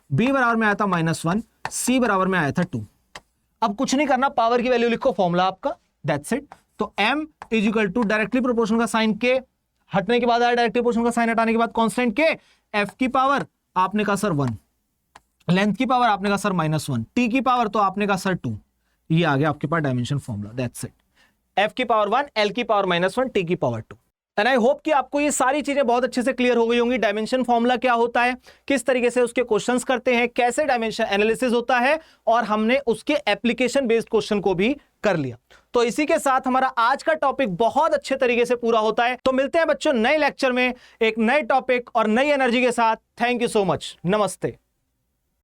[SPEAKER 1] b बराबर में आया था -1, c बराबर में आया था 2। अब कुछ नहीं करना, पावर की वैल्यू लिखो, फॉर्मूला आपका, दैट्स इट। तो m = डायरेक्टली प्रोपोर्शनल का साइन k, हटने के बाद आया डायरेक्टली प्रोपोर्शनल का साइन हटाने के बाद कांस्टेंट k, f की पावर आपने कहा सर 1, लेंथ की पावर आपने कहा सर -1, t की पावर तो आपने कहा सर 2, ये आ गया आपके पास dimension formula, that's it. f की पावर 1, l की पावर -1, t की पावर 2। एंड आई होप कि आपको ये सारी चीजें बहुत अच्छे से क्लियर हो गई होंगी। डायमेंशन फॉर्मूला क्या होता है, किस तरीके से उसके क्वेश्चंस करते हैं, कैसे डायमेंशन एनालिसिस होता है, और हमने उसके एप्लीकेशन बेस्ड क्वेश्चन को भी कर लिया। तो इसी के साथ हमारा आज का टॉपिक बहुत अच्छे तरीके से पूरा होता है। तो मिलते हैं बच्चों नए लेक्चर में एक नए टॉपिक और नई एनर्जी के साथ। थैंक यू सो मच, नमस्ते।